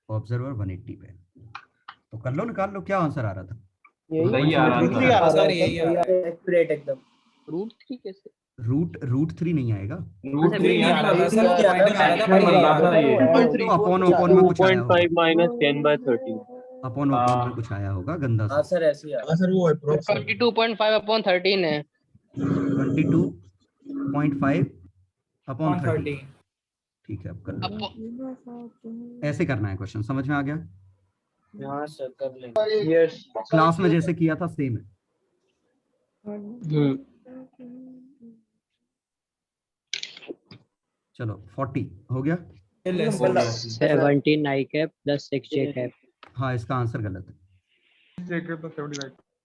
ऑब्जर्वर 180 पे तो कर लो निकाल लो क्या आंसर आ रहा था सही आ रहा था सर यही एक्यूरेट एकदम रूट 3 कैसे रूट 3 नहीं आएगा रूट 3 आ रहा था सर अपॉन में कुछ आया 2.5 minus 10/13 अपॉन में कुछ आया होगा गंदा सा सर ऐसे ही हां सर वो अप्रोक्स 22.5 upon 13 है 22.5 अपॉन 13 ठीक है अब कर ऐसे करना है क्वेश्चन समझ में आ गया हां सर कर लेंगे यस क्लास में जैसे किया था सेम है चलो 40 हो गया। 17 आई कैप प्लस 6 जे कैप। हाँ, इसका आंसर गलत है।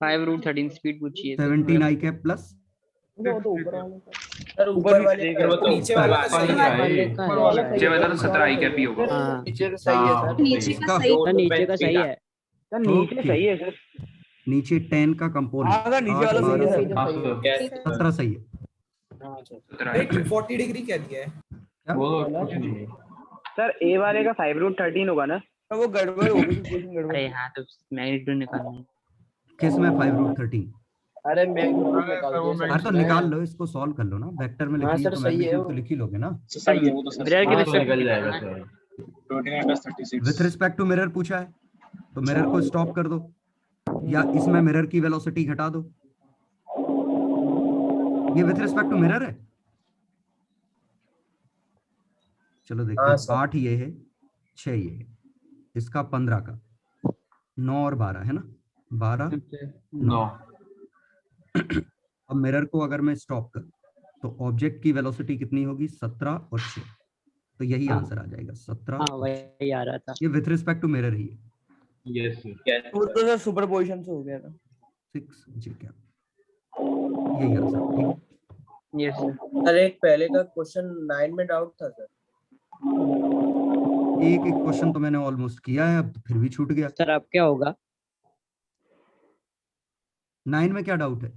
5 रूट 13 स्पीड पूछिए। 17 आई कैप प्लस सर ऊपर वाले नीचे वाला तो सही है। नीचे वाला तो 17 आई कैप ही होगा। हाँ नीचे का सही है सर। नीचे का सही सर नीचे का सही है। सर नीचे सही है सर। नीचे 10 का कंपोनेंट। हाँ सर नीचे वाला सही है सर। 17 सही है। 40 डिग्री क्या दिया है? सर ए वाले का 5 रूट 13 होगा ना? वो गड़बड़ हो गई, इक्वेशन गड़बड़। अरे हाँ तो मैग्नीट्यूड निकालना है। किस में 5 रूट 13? अरे मैग्नीट्यूड निकाल दिया सर। अरे तो निकाल लो, इसको सॉल्व कर लो ना। वेक्टर में लिखनी है तो मैग्नीट्यूड तो लिख ही लोगे ना। सही है वो तो मिरर की तो निकल जाएगा sir. 29 plus 36 with respect to mirror पूछा है तो मिरर को स्टॉप कर दो या इसमें मिरर की वेलोसिटी घटा दो। ये विथ रिस्पेक्ट टू मिरर है। चलो देखते हैं। 8 ये है, 6 ये है, इसका 15 का 9 और 12 है ना। 12 9। अब मिरर को अगर मैं स्टॉप कर तो ऑब्जेक्ट की वेलोसिटी कितनी होगी? 17 और 6। तो यही आंसर आ जाएगा 17। हाँ वही आ रहा था। ये विथ रिस्पेक्ट टू मिरर ही है। यस वो तो सर सुपरपोजिशन से हो गया था। 6 जी क्या यही आंसर। ठीक है। Yes sir. सर एक पहले का क्वेश्चन 9 में डाउट था सर। एक क्वेश्चन तो मैंने ऑलमोस्ट किया है, अब फिर भी छूट गया। सर अब क्या होगा? 9 में क्या डाउट है?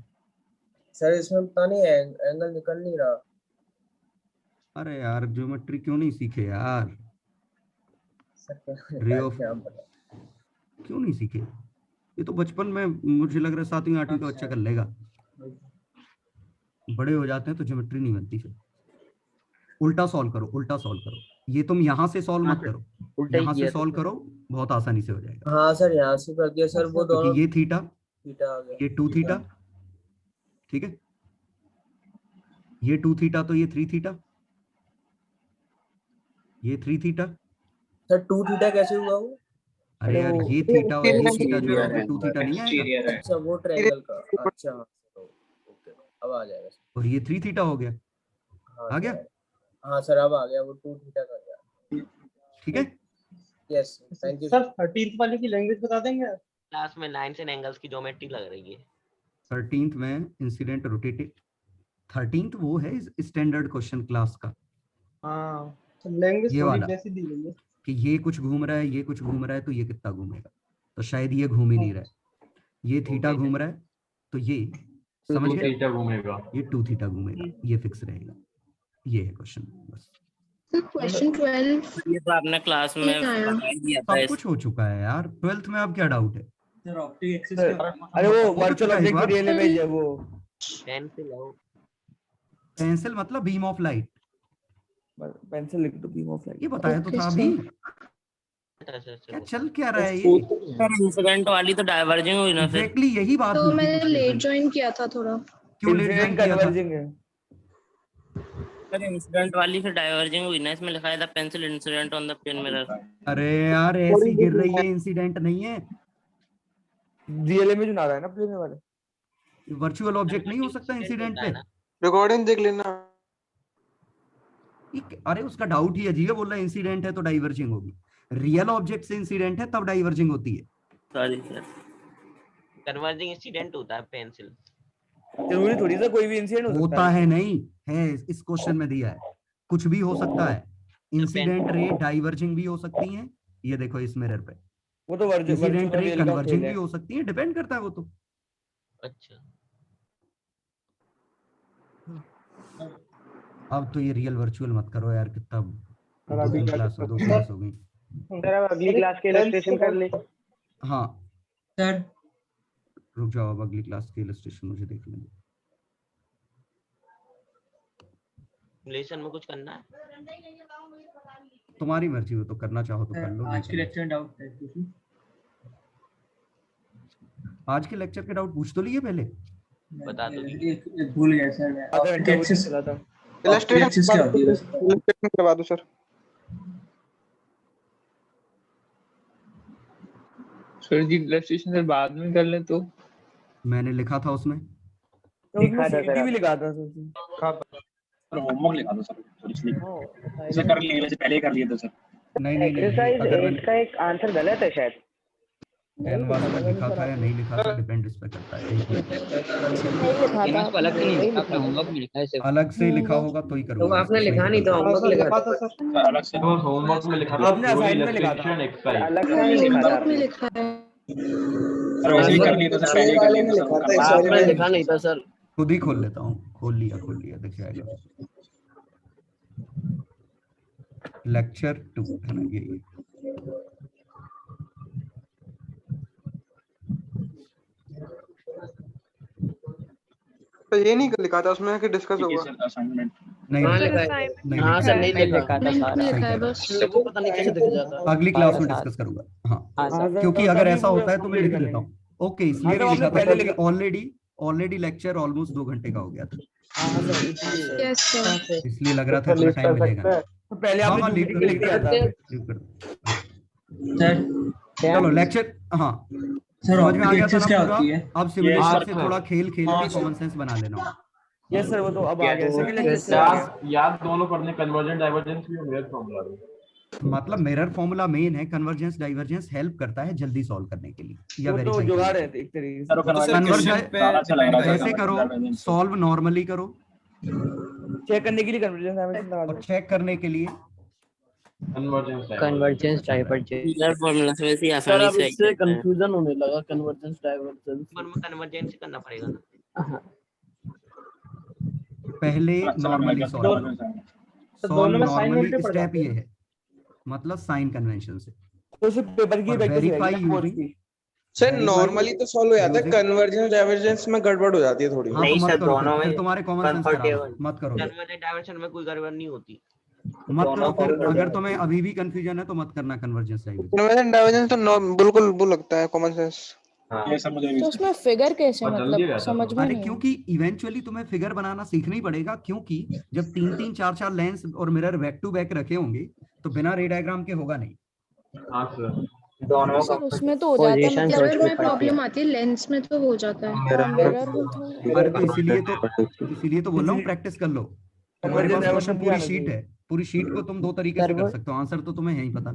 सर इसमें पता नहीं एंगल निकल नहीं रहा। अरे यार ज्योमेट्री क्यों नहीं सीखे यार? रे ऑफ क्यों नहीं सीखे? ये तो बचपन में मुझे लग रहा है 7वीं 8वीं का बच्चा कर लेगा। बड़े हो जाते हैं तो ज्योमेट्री नहीं बनती। फिर उल्टा सॉल्व करो, उल्टा सॉल्व करो। ये तुम यहाँ से सॉल्व मत करो, यहाँ से सॉल्व करो, बहुत आसानी से हो जाएगा। हाँ सर यहाँ से कर दिया सर। वो दोनों ये थीटा थीटा आ गया, ये 2 थीटा, ठीक है। ये 2 थीटा तो ये 3 थीटा, ये 3 थीटा। सर 2 थीटा कैसे हुआ वो? अरे यार ये थीटा और ये थीटा जो है 2 थीटा नहीं आएगा। अच्छा वो ट्रायंगल का। अच्छा ओके अब आ जाएगा। और ये 3 थीटा हो गया। आ गया? हाँ सर अब आ गया। वो 2 थीटा कर गया। ठीक है। Yes thank you sir 13th वाले की लैंग्वेज बता देंगे? क्लास में लाइंस एंड एंगल्स की ज्योमेट्री लग रही है। 13th में इंसिडेंट रोटेटेड। 13th वो है स्टैंडर्ड क्वेश्चन क्लास का। हाँ लैंग्वेज थोड़ी वैसी दी गई है कि ये कुछ घूम रहा है, ये कुछ घूम रहा है, तो ये कितना घूमेगा? तो शायद ये घूम ही नहीं रहा है। ये थीटा घूम रहा है तो ये समझ गए, थीटा घूमेगा, ये 2 थीटा घूमेगा, ये फिक्स रहेगा। ये है क्वेश्चन बस। क्वेश्चन 12 ये तो आपने क्लास में बता ही दिया था। सब कुछ हो चुका है यार। 12th में अब क्या डाउट है? सर ऑप्टिक एक्सिस अरे वो वर्चुअल ऑब्जेक्ट की रियल इमेज है वो। पेंसिल मतलब बीम ऑफ लाइट। पेंसिल लिख दो, बीम ऑफ लाइट। ये बताया तो था अभी। क्या चल क्या रहा है ये? सर इंसिडेंट वाली तो डाइवर्जिंग हुई ना फिर। एग्जैक्टली यही बात तो हुई थी मैंने पिछले लेट दिन। ज्वाइन किया था थोड़ा। क्यों लेट ज्वाइन किया था? कन्वर्जिंग है सर इंसिडेंट वाली फिर डाइवर्जिंग हुई ना। इसमें लिखा था pencil incident on the plane mirror. अरे यार ऐसी गिर रही है, इंसिडेंट नहीं है। रियल इमेज बना रहा है ना प्लेन वाले। वर्चुअल ऑब्जेक्ट नहीं हो सकता इंसिडेंट पे। रिकॉर्डिंग देख लेना। अरे उसका डाउट ही अजीब है, बोल रहा है इंसिडेंट है तो डाइवर्जिंग होगी। रियल ऑब्जेक्ट से इंसिडेंट है तब डाइवर्जिंग होती है। Sorry sir. कन्वर्जिंग इंसिडेंट होता है पेंसिल। जरूरी थोड़ी सा कोई भी इंसिडेंट होता है, नहीं है। इस क्वेश्चन में दिया है कुछ भी हो सकता है। इंसिडेंट रे डाइवर्जिंग भी हो सकती है। ये देखो इस मिरर पे वो तो इंसिडेंट रे कन्वर्जिंग भी हो सकती है, डिपेंड करता है वो तो। अच्छा अब तो ये रियल वर्चुअल मत करो यार, कितना 2 क्लास हो गई। सर अब अगली क्लास के इलस्ट्रेशन कर ले। हाँ सर रुक जाओ, अब अगली क्लास के इलस्ट्रेशन मुझे देखने दो। सिमुलेशन में कुछ करना है? तुम्हारी मर्जी हो तो करना चाहो तो कर लो। आज के लेक्चर डाउट है क्योंकि आज के लेक्चर के डाउट पूछ तो लिए पहले। बता दो। भूल गया सर मैं। अगर एक्सेस चला था इलस्ट्रेशन करवा दो सर। सर जी इलस्ट्रेशन सर बाद में कर ले तो। मैंने लिखा था उसमें तो उसमें सीटी भी लिखा था सर उसने। होमवर्क लिखा था सर तो इसलिए इसे कर लिए वैसे पहले ही कर लिए थे सर। नहीं एक्सरसाइज अगर 8 का एक आंसर गलत है शायद। कैनवास में लिखा था या नहीं लिखा था डिपेंड इस पे करता है। नहीं लिखा था अलग से नहीं लिखा, अपने होमवर्क में लिखा है सिर्फ। अलग से लिखा होगा तो ही करूंगा। तो आपने लिखा नहीं था, होमवर्क लिखा था सर। अलग से होमवर्क में लिखा था आपने असाइनमेंट में लिखा था। अलग से नहीं लिखा था में लिखा है। सर वैसे ही कर लिए थे सर, पहले ही कर लिए थे सर। आपने लिखा नहीं था सर। खुद ही खोल लेता हूँ, खोल लिया दिख जाएगा। लेक्चर 2 है ना ये। तो ये नहीं लिखा था उसमें कि डिस्कस होगा। नहीं हाँ सर नहीं लिखा था लिखा है बस। पता नहीं कैसे दिख जाता। अगली क्लास में डिस्कस करूंगा। हाँ क्योंकि अगर ऐसा होता है तो मैं लिख लेता हूँ। ओके इसलिए नहीं लिखा था क्योंकि ऑलरेडी लेक्चर ऑलमोस्ट 2 घंटे का हो गया था, इसलिए लग रहा था इतना टाइम मिलेगा। तो पहले आपने लिख दिया था चलो लेक्चर। हाँ समझ में आ गया था ना पूरा। अब सिमुलेशन से थोड़ा खेल के कॉमन सेंस बना लेना। यस सर वो तो अब आ गया। सेकंड लेक्चर याद दोनों पढ़ने, कन्वर्जेंट डाइवर्जेंस भी और मिरर फॉर्मूला। मतलब मिरर फॉर्मूला मेन है, कन्वर्जेंस डाइवर्जेंस हेल्प करता है जल्दी सॉल्व करने के लिए या वो तो वेरीफाई जुगाड़ है एक तरीके से। कन्वर्जेंस ऐसे करो, सॉल्व नॉर्मली करो, चेक करने के लिए कन्वर्जेंस डाइवर्जेंस लगा दो, चेक करने के लिए कन्वर्जेंस डाइवर्जेंस मिरर फॉर्मूला से वैसे ही आसानी से इससे कंफ्यूजन होने लगा। कन्वर्जेंस डाइवर्जेंस कन्वर्जेंस करना पड़ेगा ना। पहले नॉर्मली सॉल्व नॉर्मली स्टेप ये है, मतलब साइन कन्वेंशन से तो सिर्फ पेपर की वेरीफाई यूजिंग। सर नॉर्मली तो सॉल्व हो जाता है, कन्वर्जेंस डाइवर्जेंस में गड़बड़ हो जाती है थोड़ी। नहीं सर दोनों में तुम्हारे कॉमन सेंस खराब मत करो। कन्वर्जेंस डाइवर्जन में कोई गड़बड़ नहीं होती। मत करो फिर, अगर तुम्हें अभी भी कंफ्यूजन है तो मत करना कन्वर्जेंस डाइवर्जेंस। कन्वर्जेंस डाइवर्जेंस तो बिल्कुल वो लगता है कॉमन सेंस। तो उसमें फिगर कैसे मतलब समझ में अरे नहीं। क्योंकि इवेंचुअली तुम्हें फिगर बनाना सीखना ही पड़ेगा, क्योंकि जब 3-3 4-4 लेंस और मिरर बैक टू बैक रखे होंगे तो बिना रे डायग्राम के होगा नहीं। हाँ सर दोनों का उसमें तो हो जाता है, मतलब में प्रॉब्लम आती है, लेंस में तो हो जाता है। अरे तो इसीलिए तो बोल रहा हूँ प्रैक्टिस कर लो। तुम्हारे पास क्वेश्चन पूरी शीट है, पूरी शीट को तुम 2 तरीके से कर सकते हो, आंसर तो तुम्हें यही पता।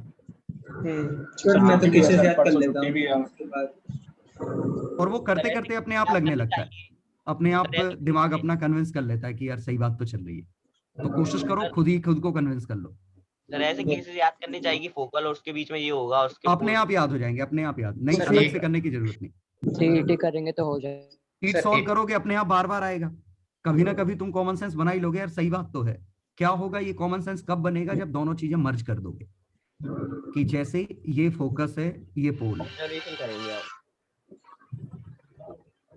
सर मैं तो कैसे याद कर लेता हूं। और वो करते करते अपने आप लगने लगता है, अपने आप दिमाग अपना कन्विंस कर लेता है कि यार सही बात तो चल रही है। तो कोशिश करो खुद को कन्विंस कर लो। सर ऐसे केसेस याद करनी चाहिए, फोकल और उसके बीच में ये होगा, उसके अपने आप याद हो जाएंगे, अपने आप याद, नहीं अलग से करने की जरूरत नहीं। सीईटी करेंगे तो हो जाएगा। शीट सॉल्व करोगे अपने आप बार बार आएगा, कभी ना कभी तुम कॉमन सेंस बना ही लोगे। यार सही बात तो है। क्या होगा ये कॉमन सेंस कब बनेगा, जब दोनों चीजें मर्ज कर दोगे, कि जैसे ये फोकस है ये पोल है,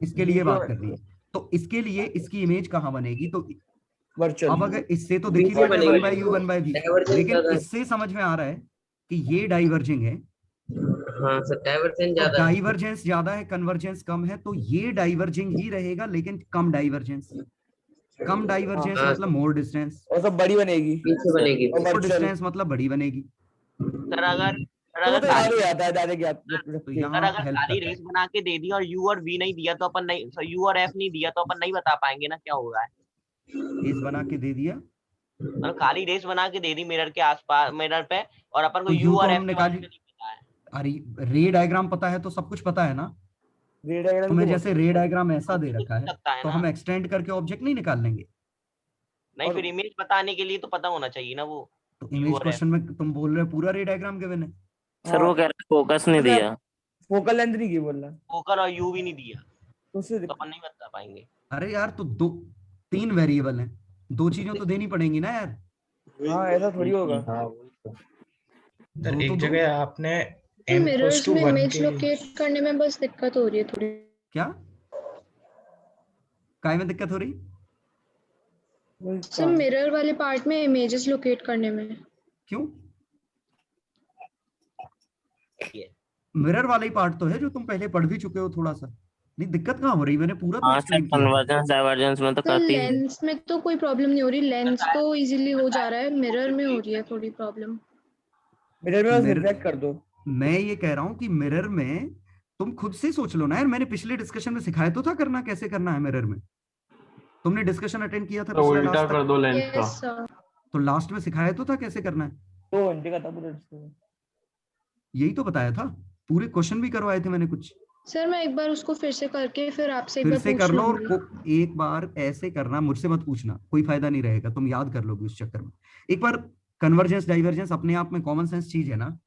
इसके लिए बात करनी है। तो इसके लिए इसकी इमेज कहाँ बनेगी, तो अब अगर इससे तो देखिए 1/u 1/v, लेकिन इससे समझ में आ रहा है कि ये डाइवर्जिंग है। हाँ सर डाइवर्जेंस ज्यादा है, डाइवर्जेंस ज्यादा है, कन्वर्जेंस कम है, तो ये डाइवर्जिंग ही रहेगा, लेकिन कम डाइवर्जेंस। कम डाइवर्जेंस मतलब मोर डिस्टेंस, और सब बड़ी बनेगी, पीछे बनेगी। मोर डिस्टेंस मतलब बड़ी बनेगी। सर अगर खाली रेस बना के दे दी और यू और वी नहीं दिया तो अपन नहीं, यू और एफ नहीं दिया तो अपन नहीं बता पाएंगे ना क्या होगा। रेस बना के दे दिया, मतलब खाली रेस बना के दे दी मिरर के आसपास, मिरर पे, और अपन को यू और एफ निकाली। अरे रे डायग्राम पता है तो सब कुछ पता है ना। तुम्हें जैसे रे डायग्राम ऐसा दे रखा है तो हम एक्सटेंड करके ऑब्जेक्ट नहीं निकाल लेंगे। नहीं फिर इमेज बताने के लिए तो पता होना चाहिए ना वो। तो इमेज क्वेश्चन में तुम बोल रहे हो पूरा रे डायग्राम गिवन है। सर वो कह रहा है फोकस नहीं दिया, फोकल लेंथ नहीं की बोल रहा, फोकल और यू भी नहीं दिया तो अपन नहीं बता पाएंगे। अरे यार तो 3 वेरिएबल हैं, 2 चीजें तो देनी पड़ेंगी ना यार। हाँ ऐसा थोड़ी होगा। एक जगह आपने मिरर्स में इमेज लोकेट करने में बस दिक्कत हो रही है थोड़ी। क्या काय में दिक्कत हो रही? सर मिरर वाले पार्ट में इमेजेस लोकेट करने में। क्यों? मिरर वाला ही पार्ट तो है जो तुम पहले पढ़ भी चुके हो थोड़ा सा। नहीं दिक्कत कहाँ हो रही, मैंने पूरा तो एक्सप्लेन किया। कन्वर्जेंस डाइवर्जेंस में तो काफी लेंस में तो कोई प्रॉब्लम नहीं हो रही, लेंस तो इजीली हो जा रहा है, मिरर में हो रही है थोड़ी प्रॉब्लम। मिरर में बस रिफ्लेक्ट कर दो। मैं ये कह रहा हूँ कि मिरर में तुम खुद से सोच लो ना यार, मैंने पिछले डिस्कशन में सिखाया तो था करना कैसे करना है मिरर में। तुमने डिस्कशन अटेंड किया था तो पिछला उल्टा लास्ट कर तक? दो लेंस का। Yes sir. तो लास्ट में सिखाया तो था कैसे करना है, 2 घंटे का था पूरा discussion। यही तो बताया था, पूरे क्वेश्चन भी करवाए थे मैंने कुछ। सर मैं एक बार उसको फिर से करके फिर आपसे एक फिर बार से पूछ कर लो, और लूंगी। एक बार ऐसे करना, मुझसे मत पूछना, कोई फायदा नहीं रहेगा, तुम याद कर लोगे उस चक्कर में। एक बार कन्वर्जेंस डाइवर्जेंस अपने आप में कॉमन सेंस चीज है ना,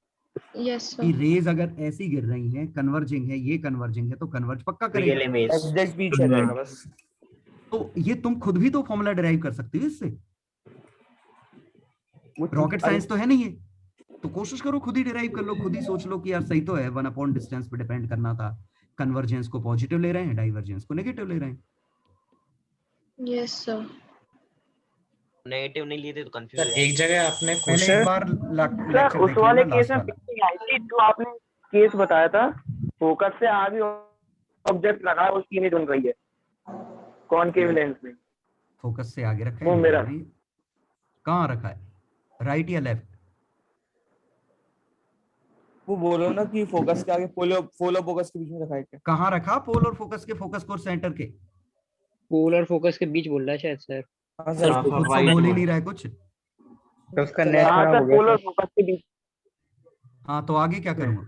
यस कि सर। रेज अगर ऐसी गिर रही हैं, कन्वर्जिंग है, ये कन्वर्जिंग है, तो कन्वर्ज पक्का रियल करेगा। इमेज ऑब्जेक्ट पीछे रहेगा बस। तो ये तुम खुद भी तो फॉर्मूला डिराइव कर सकते हो इससे, रॉकेट साइंस तो है नहीं है, तो कोशिश करो खुद ही डिराइव कर लो, खुद ही सोच लो कि यार सही तो है, 1 डिस्टेंस पे डिपेंड करना था, कन्वर्जेंस को पॉजिटिव ले रहे हैं, डाइवर्जेंस को नेगेटिव ले रहे हैं। Yes sir. नेगेटिव नहीं लिए थे तो कंफ्यूज सर एक जगह आपने पहले एक बार सर उस वाले केस में पिक्चर आई थी जो आपने केस बताया था, फोकस से आगे ऑब्जेक्ट लगा उसकी इमेज बन रही है कॉनकेव लेंस में। फोकस से आगे रखा वो है, मेरा कहाँ रखा है, राइट या लेफ्ट? वो बोलो ना कि फोकस के आगे पोल और फोकस के बीच में रखा है क्या? कहाँ रखा पोल और फोकस के, फोकस को सेंटर के? पोल और फोकस के बीच बोल रहा है शायद सर। हाँ सर सर। खुद तो बोल ही नहीं रहा है कुछ। तो उसका नेट खराब हो पोल गया और फोकस के बीच। हाँ तो आगे क्या करूँगा,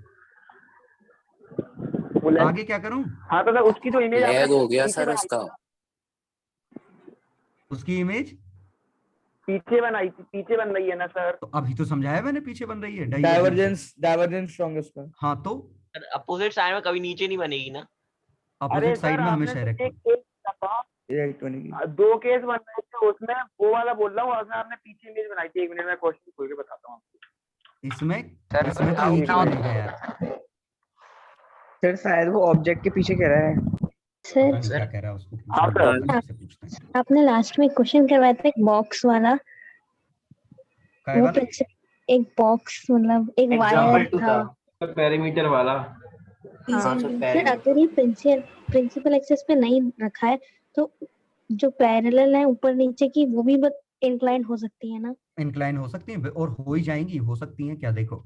आगे क्या करूँ? हाँ तो सर उसकी जो इमेज लैग हो गया सर उसका, उसकी इमेज पीछे बनाई थी, पीछे बन रही है ना सर? तो अभी तो समझाया मैंने, पीछे बन रही है डाइवर्जेंस स्ट्रांग है उसका। हाँ तो अपोजिट साइड में कभी नीचे नहीं बनेगी ना, अपोजिट साइड में हमेशा एक रखें। केस था, 2 केस बन रहे थे उसमें, वो वाला बोल रहा हूँ, उसमें आपने पीछे इमेज बनाई थी। 1 मिनट में क्वेश्चन खोल के बताता हूँ आपको। इसमें तो एक ही बनेगा यार। सर शायद वो ऑब्जेक्ट के पीछे कह रहा है। सर क्या कह रहा है उसको पूछो, आपने लास्ट में क्वेश्चन करवाया था एक बॉक्स वाला, वो एक बॉक्स मतलब एक वायर था पेरीमीटर वाला। हाँ, सर अगर ये प्रिंसिपल एक्सेस पे नहीं रखा है तो जो पैरेलल है ऊपर नीचे की वो भी इंक्लाइन हो सकती है ना? इंक्लाइन हो सकती है और हो ही जाएंगी, हो सकती हैं क्या। देखो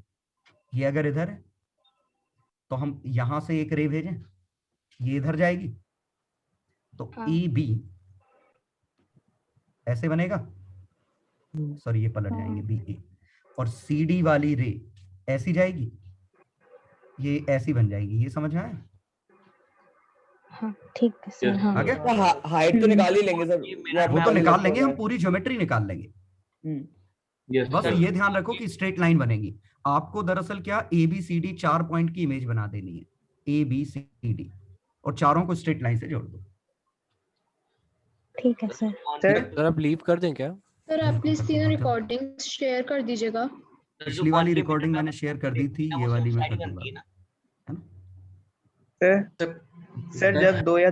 ये अगर इधर है तो हम यहां से एक रे भेजें, ये इधर जाएगी तो ई बी ऐसे बनेगा, सॉरी ये पलट जाएंगे बी ए, और सी डी वाली रे ऐसी जाएगी, ये ऐसी बन जाएगी। ये समझ में आया? हाँ ठीक है सर। हाँ आगे हाइट तो निकाल ही लेंगे सर, वो तो निकाल लेंगे हम, पूरी ज्योमेट्री निकाल लेंगे। बस ये ध्यान रखो कि स्ट्रेट लाइन बनेगी। आपको दरअसल क्या A B C D 4 point की इमेज बना देनी है, ए बी सी डी, और चारों को स्ट्रेट लाइन से जोड़ दो। ठीक है सर। सर आप लीव कर दें क्या? सर आप प्लीज तीनों रिकॉर्डिंग्स शेयर कर दीजिएगा। पिछली वाली रिकॉर्डिंग मैंने शेयर कर दी थी, ये वाली मैं कर दूंगा। सर जब 2 या